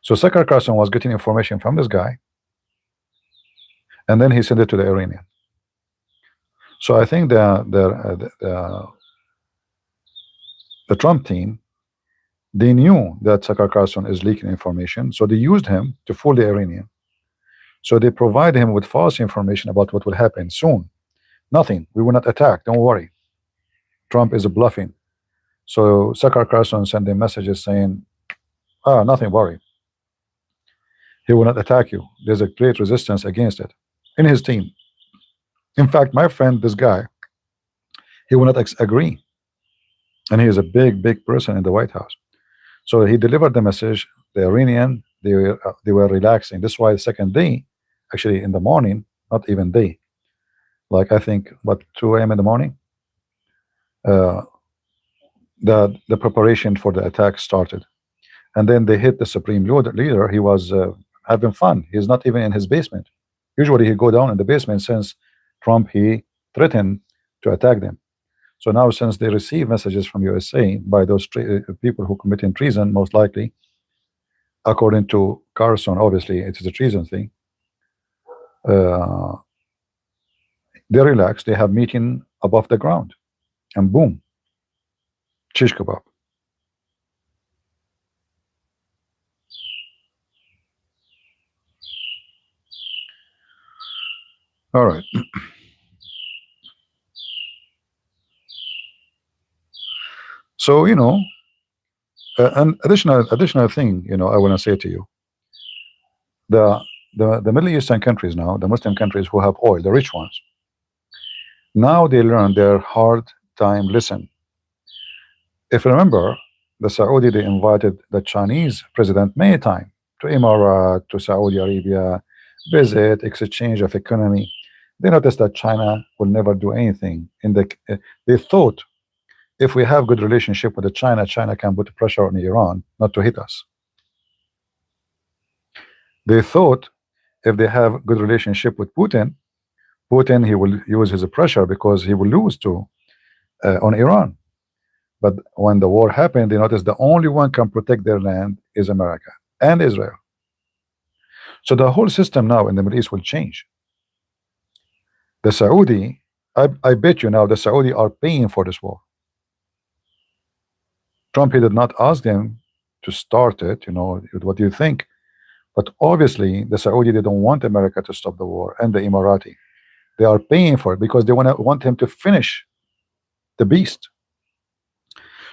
Speaker 1: So Sakar Carson was getting information from this guy, and then he sent it to the Iranian. So I think the Trump team, they knew that Sakar Carson is leaking information, so they used him to fool the Iranian. So they provide him with false information about what will happen soon. Nothing. We will not attack. Don't worry. Trump is bluffing. So Sakar Carson sent them messages saying, nothing, worry. He will not attack you. There's a great resistance against it in his team. In fact, my friend, this guy, he will not agree. And he is a big person in the White House. So he delivered the message. The Iranian, they were relaxing. This is why the second day, actually in the morning, not even day, like I think, what, 2 a.m. in the morning, the preparation for the attack started. And then they hit the supreme leader. He was having fun. He's not even in his basement. Usually he go down in the basement. Since Trump, he threatened to attack them. So now, since they receive messages from USA by those people who committing treason, most likely, according to Carson, obviously it is a treason thing. They relax. They have meeting above the ground, and boom, shish kebab. All right. So an additional thing, I want to say to you, the Middle Eastern countries now, the Muslim countries who have oil, the rich ones, now they learn their hard time lesson. If you remember, the Saudi, they invited the Chinese president many times to Emirat, to Saudi Arabia, visit, exchange of economy. They noticed that China will never do anything. They thought, if we have good relationship with China can put pressure on Iran not to hit us. They thought, if they have good relationship with Putin, he will use his pressure because he will lose on Iran. But when the war happened, they noticed the only one can protect their land is America and Israel. So the whole system now in the Middle East will change. The Saudi, I bet you now, the Saudi are paying for this war. Trump, he did not ask them to start it, what do you think? But obviously the Saudi, they don't want America to stop the war, and the Emirati. They are paying for it because they want him to finish the beast.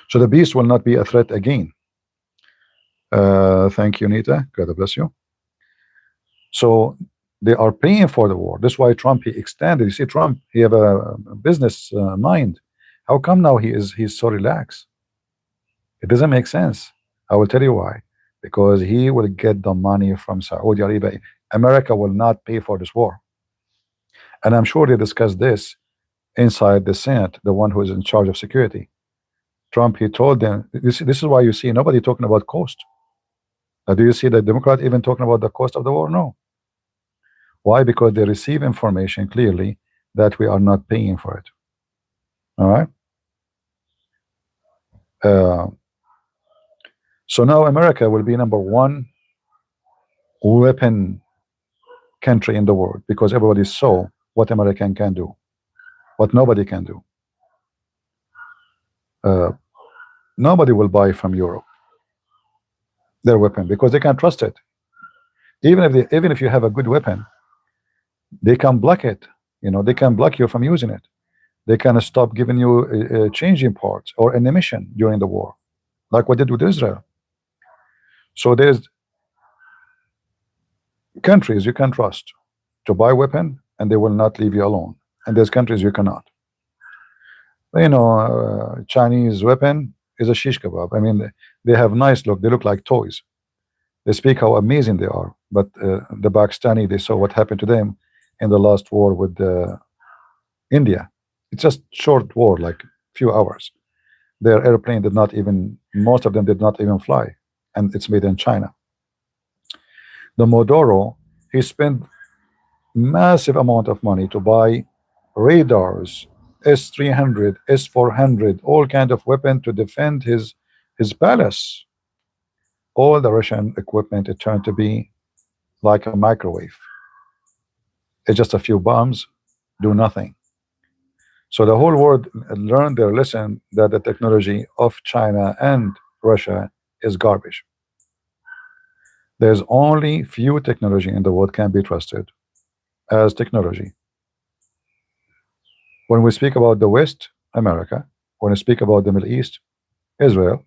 Speaker 1: So the beast will not be a threat again. Thank you, Nita. God bless you. So they are paying for the war. That's why Trump, he extended. You see, Trump, he have a business mind. How come now he's so relaxed? It doesn't make sense. I will tell you why. Because he will get the money from Saudi Arabia. America will not pay for this war. And I'm sure they discussed this inside the Senate, the one who is in charge of security. Trump, he told them, this is why you see nobody talking about cost. Do you see the Democrat even talking about the cost of the war? No. Why? Because they receive information clearly that we are not paying for it. All right. So now America will be #1 weapon country in the world because everybody saw what American can do, what nobody can do. Nobody will buy from Europe their weapon because they can't trust it. Even if you have a good weapon, they can block it. They can block you from using it. They can stop giving you changing parts or ammunition during the war, like what they did with Israel. So there's countries you can trust to buy weapon and they will not leave you alone, and there's countries you cannot. Chinese weapon is a shish kebab. I mean, they have nice look. They look like toys. They speak how amazing they are. But the Pakistani, they saw what happened to them in the last war with India. It's just short war, like few hours. Their airplane did not even, most of them did not even fly, and it's made in China. The Modoro, he spent massive amount of money to buy radars, S-300, S-400, all kind of weapon to defend his palace. All the Russian equipment, it turned to be like a microwave. It's just a few bombs, do nothing. So the whole world learned their lesson that the technology of China and Russia is garbage. There's only few technology in the world can be trusted as technology. When we speak about the West, America. When we speak about the Middle East, Israel.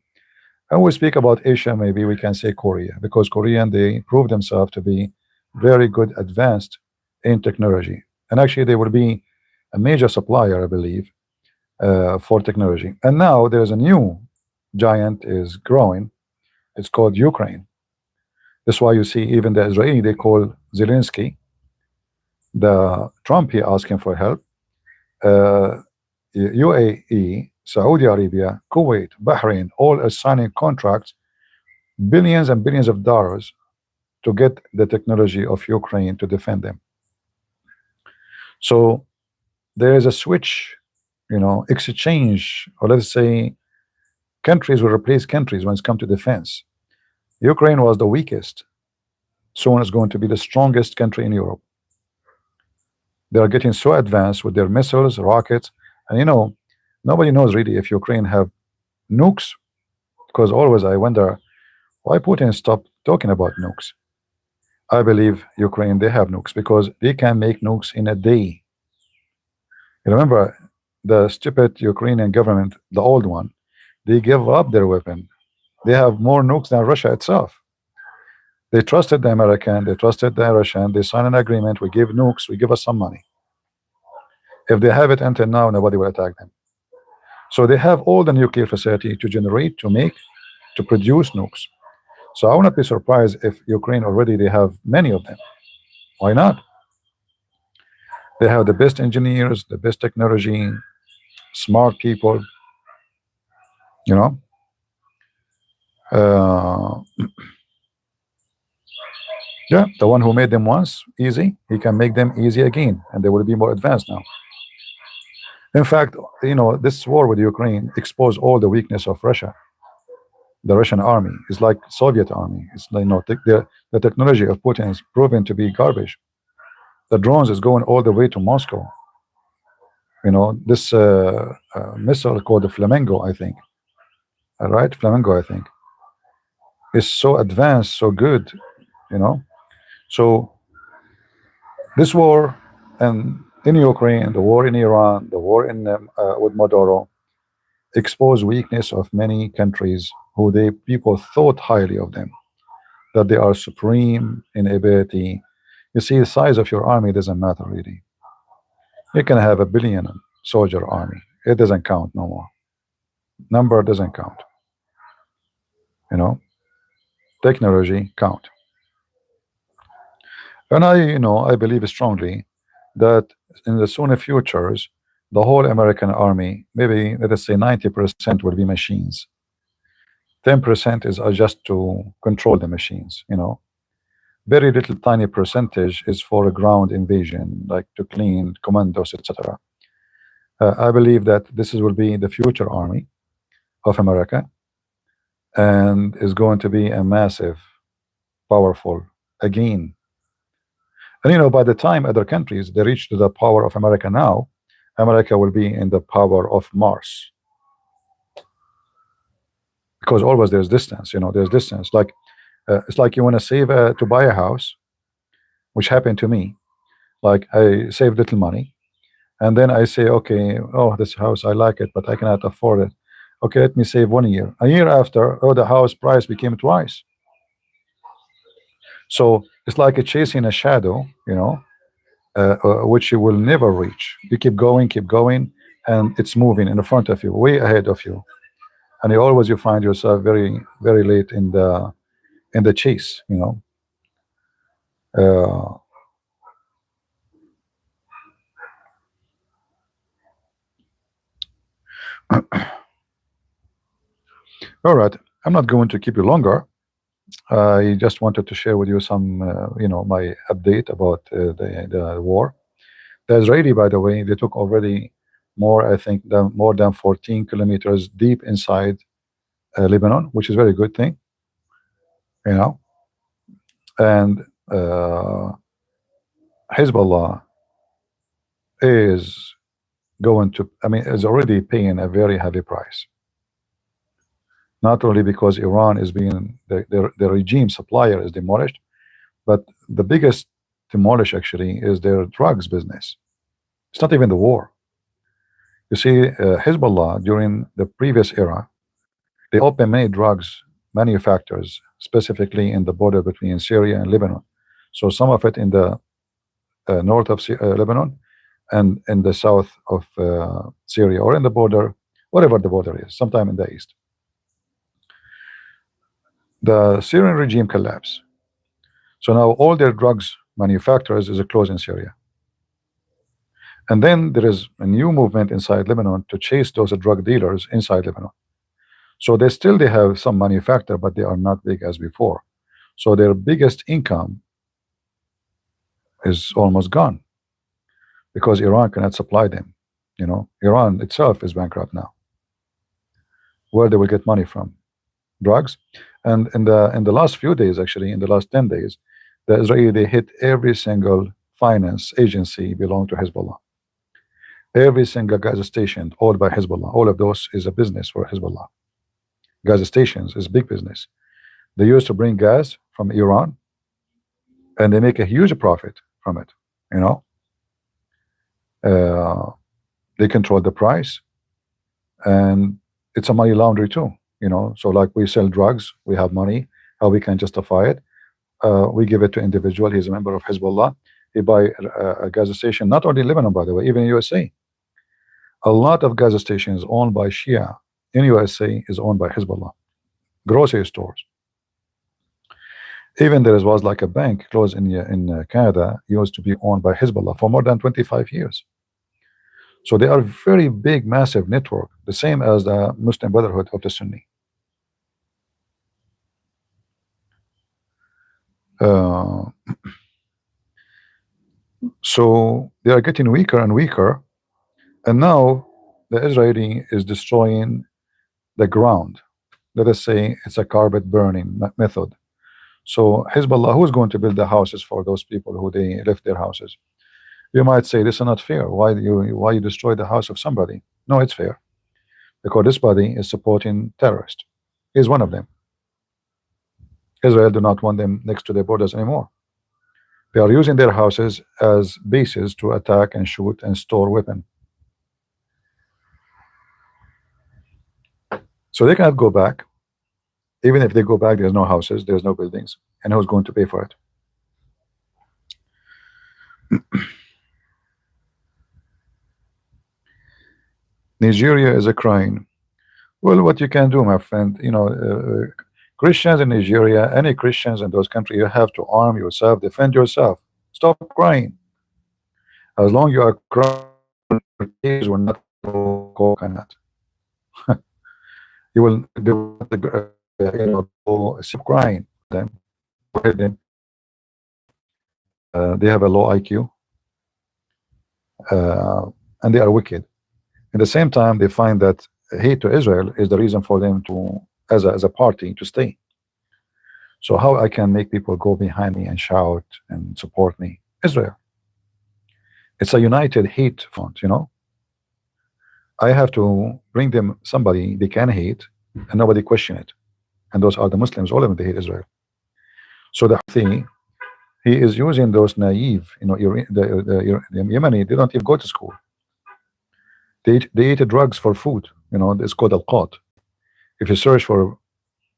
Speaker 1: And we speak about Asia, maybe we can say Korea, because Korean, they prove themselves to be very good advanced in technology. And actually they will be a major supplier, I believe, for technology. And now there's a new giant is growing. It's called Ukraine. That's why you see even the Israeli, they call Zelensky, the Trump, he asking for help. UAE, Saudi Arabia, Kuwait, Bahrain, all are signing contracts, billions and billions of dollars to get the technology of Ukraine to defend them. So there is a switch, exchange, or let's say countries will replace countries when it's come to defense. Ukraine was the weakest, soon is going to be the strongest country in Europe. They are getting so advanced with their missiles, rockets, and nobody knows really if Ukraine have nukes, because always I wonder why Putin stopped talking about nukes. I believe Ukraine, they have nukes because they can make nukes in a day. You remember the stupid Ukrainian government, the old one, they gave up their weapon. They have more nukes than Russia itself. They trusted the American, they trusted the Russian, they signed an agreement, we give nukes, we give us some money. If they have it until now, nobody will attack them. So they have all the nuclear facility to generate, to make, to produce nukes. So I will not be surprised if Ukraine already they have many of them. Why not? They have the best engineers, the best technology, smart people, you know. Yeah, the one who made them once easy, he can make them easy again, and they will be more advanced now. In fact, this war with Ukraine exposed all the weakness of Russia. The Russian army is like Soviet army. It's like, the technology of Putin is proven to be garbage. The drones is going all the way to Moscow. This missile called the Flamingo, I think. Right, Flamingo, I think, is so advanced, so good. So this war and in Ukraine, the war in Iran, the war in with Maduro, expose weakness of many countries who people thought highly of them, that they are supreme in ability. You see, the size of your army doesn't matter really. You can have a billion soldier army. It doesn't count no more. Number doesn't count. Technology count. And I believe strongly that in the sooner futures, the whole American army, maybe let us say 90% will be machines. 10% is just to control the machines. Very little tiny percentage is for a ground invasion, like to clean commandos, etc. I believe that this will be the future army of America, and is going to be a massive, powerful again. And by the time other countries they reach to the power of America now, America will be in the power of Mars. Because always there's distance, there's distance. Like it's like you want to save to buy a house, which happened to me. Like I saved little money, and then I say, okay, oh, this house I like it, but I cannot afford it. Okay, let me save 1 year. A year after, oh, the house price became twice. So it's like chasing a shadow, which you will never reach. You keep going, and it's moving in front of you, way ahead of you, and you find yourself very, very late in the chase. All right, I'm not going to keep you longer. I just wanted to share with you some, my update about the war. The Israeli, by the way, they took already more, I think, more than 14 kilometers deep inside Lebanon, which is a very good thing, you know. And Hezbollah is going to, I mean, is already paying a very heavy price. Not only because Iran is being, the regime supplier is demolished, but the biggest demolish actually is their drugs business. It's not even the war. You see, Hezbollah during the previous era, they opened many drugs manufacturers, specifically in the border between Syria and Lebanon. So some of it in the north of Lebanon, and in the south of Syria, or in the border, whatever the border is, sometime in the east. The Syrian regime collapsed. So now all their drugs manufacturers is closed in Syria. And then there is a new movement inside Lebanon to chase those drug dealers inside Lebanon. So they have some manufacturer, but they are not big as before. So their biggest income is almost gone because Iran cannot supply them. You know, Iran itself is bankrupt now. Where they will get money from? Drugs. And in the last few days, actually, in the last 10 days, the Israeli, they hit every single finance agency belong to Hezbollah. Every single gas station owned by Hezbollah. All of those is a business for Hezbollah. Gas stations is big business. They used to bring gas from Iran, and they make a huge profit from it. You know, they control the price, and it's a money laundry too. You know, so like we sell drugs, we have money. How we can justify it? We give it to individual. He's a member of Hezbollah. He buy a gas station, not only in Lebanon, by the way, even in USA. A lot of gas stations owned by Shia in USA is owned by Hezbollah. Grocery stores. Even there was like a bank closed in Canada, used to be owned by Hezbollah for more than 25 years. So they are very big, massive network, the same as the Muslim Brotherhood of the Sunni. So they are getting weaker and weaker, and now the Israeli is destroying the ground. Let us say it's a carpet burning method. So Hezbollah, who's going to build the houses for those people who they left their houses? You might say this is not fair. Why you destroy the house of somebody? No, it's fair, because this body is supporting terrorists. He's one of them. Israel do not want them next to their borders anymore. They are using their houses as bases to attack and shoot and store weapons. So they cannot go back. Even if they go back, there's no houses, there's no buildings, and who's going to pay for it? Nigeria is a crying. Well, what you can do, my friend, you know, Christians in Nigeria, any Christians in those countries, you have to arm yourself, defend yourself. Stop crying. As long as you are crying, you will not go coconut. You will do stop crying. Them. They have a low IQ, and they are wicked. At the same time, they find that hate to Israel is the reason for them to, as a party, to stay. So how I can make people go behind me and shout and support me? Israel. It's a united hate front, you know. I have to bring them somebody they can hate and nobody question it. And those are the Muslims, all of them, they hate Israel. So the Houthi, he is using those naive, you know, the Yemeni, they don't even go to school. They eat drugs for food, you know, it's called al-qat. If you search for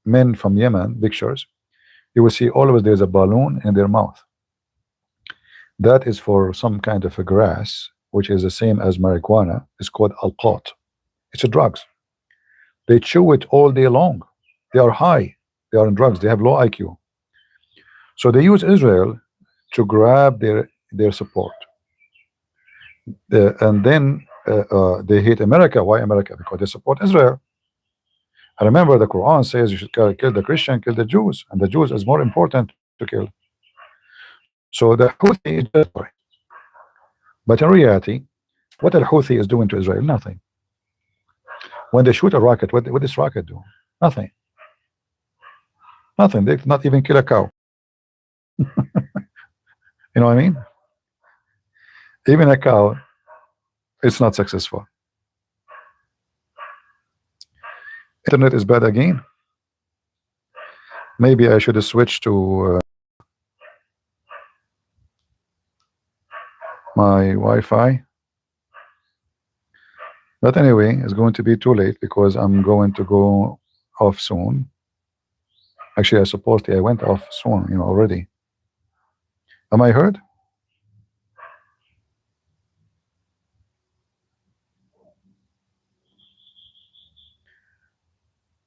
Speaker 1: men from Yemen pictures, you will see always there's a balloon in their mouth. That is for some kind of a grass, which is the same as marijuana. It's called al-qat. It's a drugs. They chew it all day long. They are high. They are on drugs. They have low IQ. So they use Israel to grab their support. And then they hate America. Why America? Because they support Israel. And remember, the Quran says you should kill the Christian, kill the Jews, and the Jews is more important to kill. So the Houthi is just right. But in reality, what Al Houthi is doing to Israel? Nothing. When they shoot a rocket, what does rocket do? Nothing. Nothing. They did not even kill a cow. You know what I mean? Even a cow, it's not successful. Internet is bad again. Maybe I should switch to my Wi-Fi. But anyway, it's going to be too late because I'm going to go off soon. Actually, I went off soon, you know, already. Am I heard?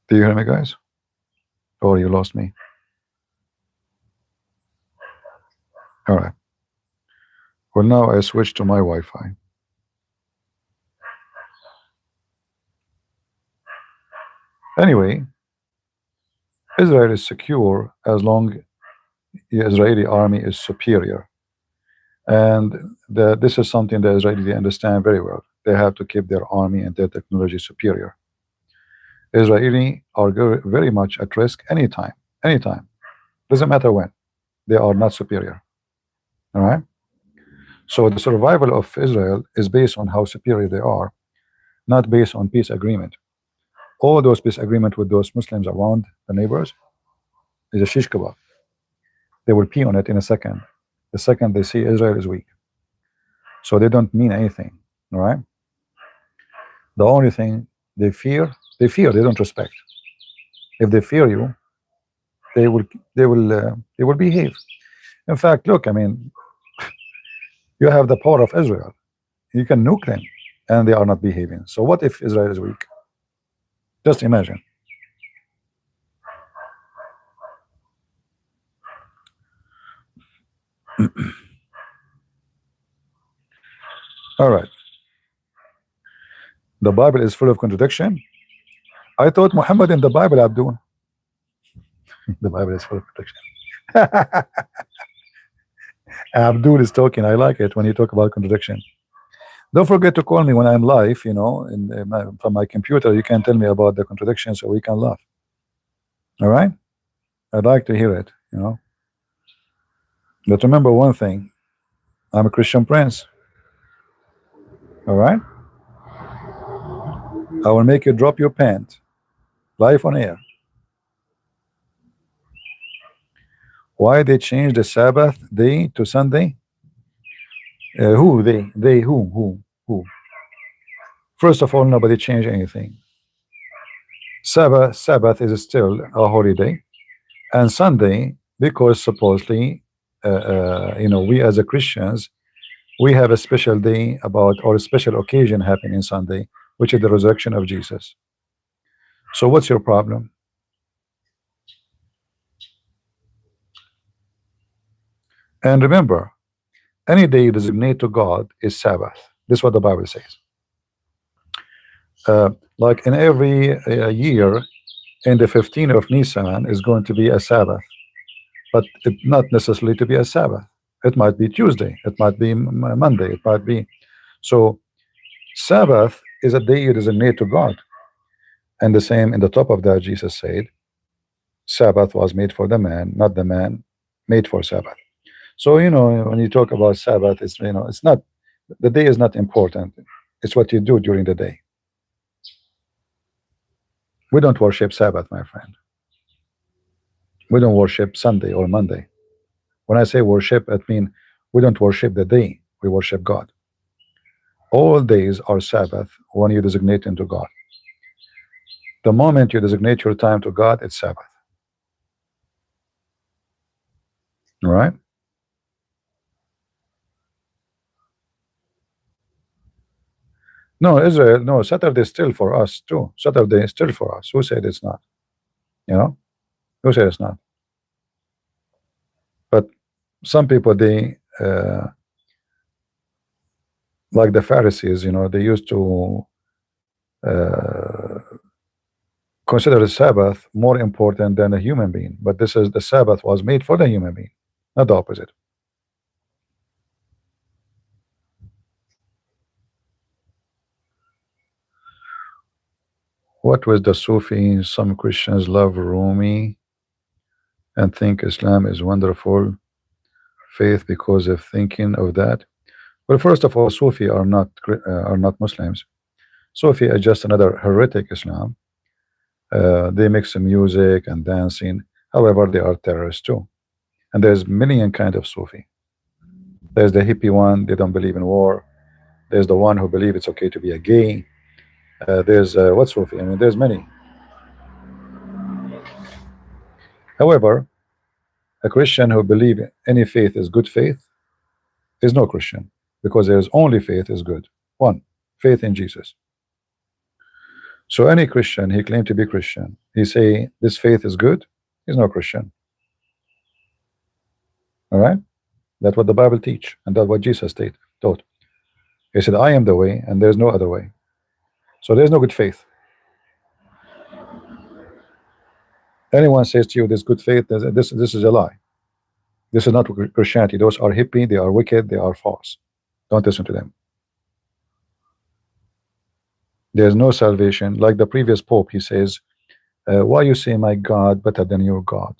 Speaker 1: Do you hear me, guys? Or you lost me? All right. Well, now I switch to my Wi-Fi. Anyway, Israel is secure as long the Israeli army is superior. And this is something the Israelis understand very well. They have to keep their army and their technology superior. Israeli are very much at risk anytime. Doesn't matter when. They are not superior. All right? So the survival of Israel is based on how superior they are, not based on peace agreement. All those peace agreement with those Muslims around the neighbors is a shish kebab. They will pee on it in a second. The second they see Israel is weak. So they don't mean anything. All right? The only thing they fear, they don't respect. If they fear you, they will behave. In fact, look, I mean, you have the power of Israel. You can nuke them and they are not behaving. So what if Israel is weak? Just imagine. All right. The Bible is full of contradiction. I thought Muhammad in the Bible, Abdul. The Bible is full of contradiction. Abdul is talking. I like it when you talk about contradiction. Don't forget to call me when I'm live, you know, from my computer. You can tell me about the contradiction so we can laugh. All right? I'd like to hear it, you know. But remember one thing. I'm a Christian prince. All right? I will make you drop your pant. Live on air. Why they changed the Sabbath day to Sunday? Who they? They who? First of all, nobody changed anything. Sabbath is still a holiday, and Sunday, because supposedly, you know, we as a Christians, we have a special day about, or a special occasion happening Sunday, which is the resurrection of Jesus. So what's your problem? And remember, any day you designate to God is Sabbath. This is what the Bible says. Like in every year, in the 15th of Nisan is going to be a Sabbath, but it not necessarily to be a Sabbath. It might be Tuesday, it might be Monday, it might be. So Sabbath is a day you designate to God. And the same in the top of that, Jesus said, Sabbath was made for the man, not the man made for Sabbath. So, you know, when you talk about Sabbath, it's, you know, it's not, the day is not important. It's what you do during the day. We don't worship Sabbath, my friend. We don't worship Sunday or Monday. When I say worship, it means we don't worship the day. We worship God. All days are Sabbath when you designate into God. The moment you designate your time to God, it's Sabbath. All right? No, Israel, no, Saturday is still for us too. Saturday is still for us. Who said it's not? You know? Who said it's not? But some people, they, like the Pharisees, you know, they used to consider the Sabbath more important than a human being. But this is the Sabbath was made for the human being, not the opposite. What was the Sufi? Some Christians love Rumi and think Islam is wonderful faith because of thinking of that. Well, first of all, Sufi are not Muslims. Sufi is just another heretic Islam. They mix music and dancing. However, they are terrorists too. And there's many kind of Sufi. There's the hippie one. They don't believe in war. There's the one who believe it's okay to be a gay. There's what Sufi? I mean, there's many. However, a Christian who believe any faith is good faith is no Christian, because there's only faith is good. One, faith in Jesus. So any Christian, he claimed to be Christian, he say this faith is good, he's no Christian. All right, that's what the Bible teach, and that's what Jesus taught. He said, I am the way, and there's no other way. So there's no good faith. Anyone says to you this good faith, this is a lie. This is not Christianity. Those are hippie, they are wicked, they are false. Don't listen to them. There's no salvation. Like the previous Pope, he says, why you say my God better than your God?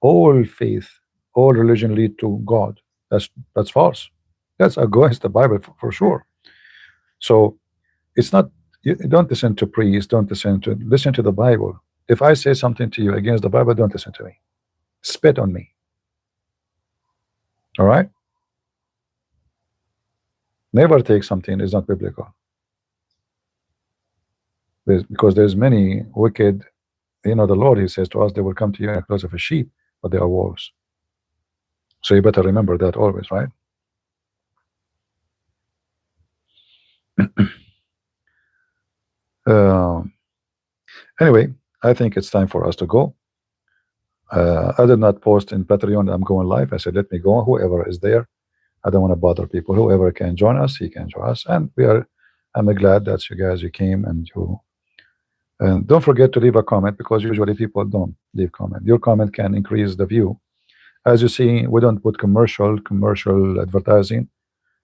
Speaker 1: All faith, all religion lead to God. That's false. That's against the Bible for sure. So it's not, you don't listen to priests, don't listen to the Bible. If I say something to you against the Bible, don't listen to me. Spit on me. All right? Never take something is not biblical. Because there's many wicked, you know, the Lord, he says to us, they will come to you in the clothes of a sheep, but they are wolves. So you better remember that always, right? Anyway, I think it's time for us to go. I did not post in Patreon I'm going live. I said, let me go. Whoever is there, I don't want to bother people. Whoever can join us, he can join us. And I'm glad that you came, and don't forget to leave a comment, because usually people don't leave comment. Your comment can increase the view. As you see, we don't put commercial advertising.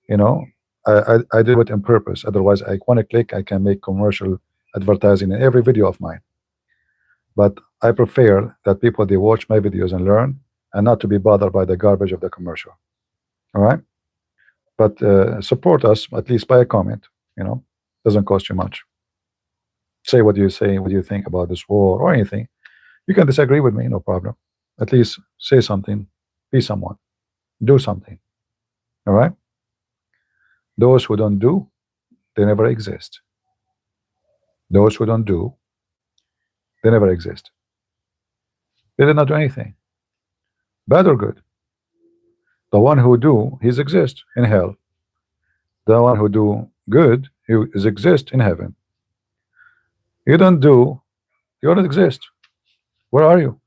Speaker 1: You know, I do it on purpose. Otherwise, I want to click, I can make commercial advertising in every video of mine. But I prefer that people, they watch my videos and learn, and not to be bothered by the garbage of the commercial. All right? But support us, at least by a comment. You know, doesn't cost you much. Say what you say, what you think about this war or anything. You can disagree with me, no problem. At least say something, be someone, do something. All right? Those who don't do, they never exist. Those who don't do, they never exist. They did not do anything, bad or good. The one who do, he exists in hell. The one who do good, he is exist in heaven. You don't do, you don't exist. Where are you?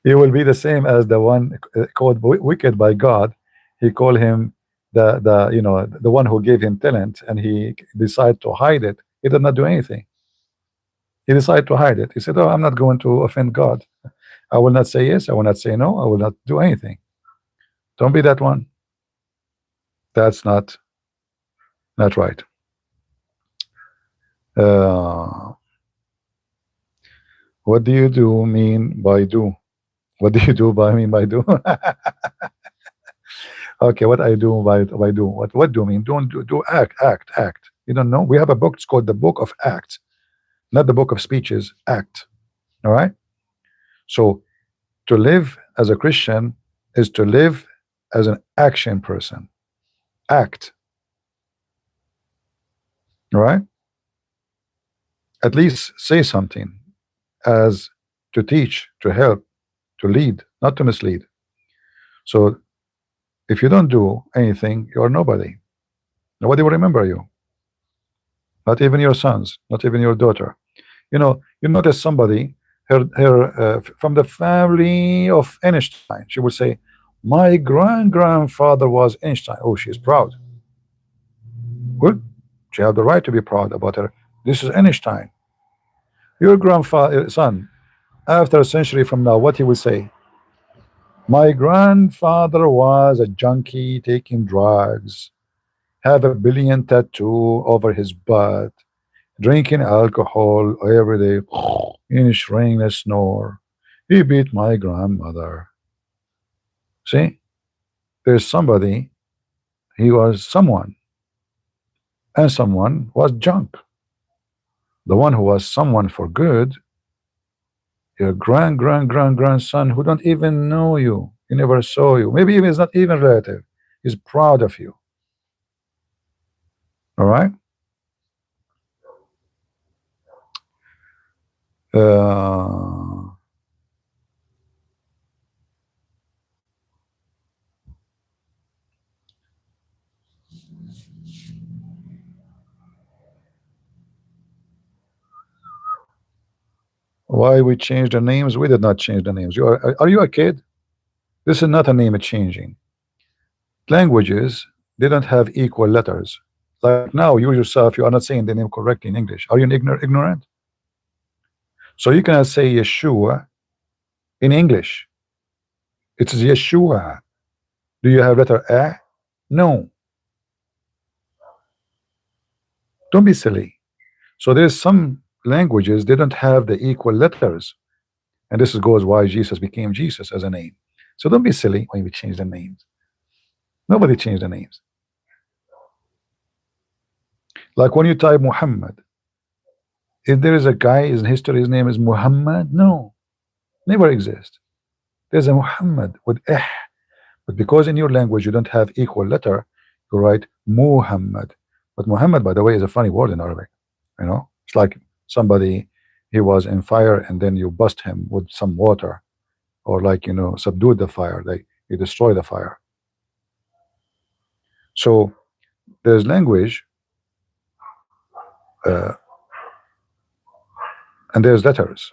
Speaker 1: You will be the same as the one called wicked by God. He called him the one who gave him talent, and he decided to hide it. He did not do anything. He decided to hide it. He said, oh, I'm not going to offend God. I will not say yes, I will not say no, I will not do anything. Don't be that one. That's not right. What do you do mean by do? What do you do by mean by do? Okay, what I do by do? What do mean? Don't do act. You don't know? We have a book. It's called the Book of Acts, not the Book of Speeches. Act. All right. So to live as a Christian is to live as an action person. Act. All right. At least say something, as to teach, to help, to lead, not to mislead. So if you don't do anything, you are nobody. Nobody will remember you. Not even your sons, not even your daughter. You know, you notice somebody, her from the family of Einstein, she would say, my grandfather was Einstein. Oh, she's proud. Good. She have the right to be proud about her. This is Einstein. Your grandfather, son, after a century from now, what he will say? My grandfather was a junkie taking drugs, have a billion tattoo over his butt, drinking alcohol every day, in rain and snore. He beat my grandmother. See, there's somebody, he was someone, and someone was junk. The one who was someone for good, your grandson who don't even know you, he never saw you, maybe even is not even relative, he's proud of you. All right. Uh, why we changed the names? We did not change the names. Are you a kid? This is not a name changing. Languages, they don't have equal letters. Like now, you yourself, you are not saying the name correctly in English. Are you an ignorant? So you cannot say Yeshua in English. It's Yeshua. Do you have letter A? No. Don't be silly. So there's some languages, they don't have the equal letters. And this goes why Jesus became Jesus as a name. So don't be silly when we change the names. Nobody changed the names. Like when you type Muhammad, if there is a guy in history, his name is Muhammad, no, never exist. There's a Muhammad with eh, but because in your language you don't have equal letter, you write Muhammad. But Muhammad, by the way, is a funny word in Arabic. You know, it's like somebody, he was in fire and then you bust him with some water, or like, you know, subdued the fire, like you destroy the fire. So there's language, uh, and there's letters,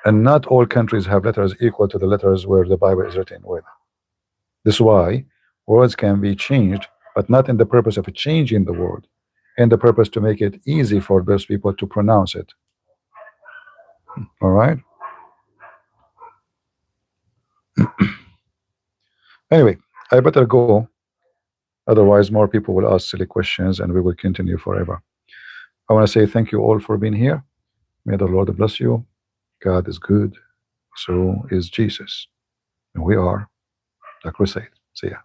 Speaker 1: and not all countries have letters equal to the letters where the Bible is written with. This is why words can be changed, but not in the purpose of changing the word, in the purpose to make it easy for those people to pronounce it. All right. Anyway, I better go, otherwise more people will ask silly questions and we will continue forever. I want to say thank you all for being here. May the Lord bless you. God is good, so is Jesus, and we are the crusade. See ya.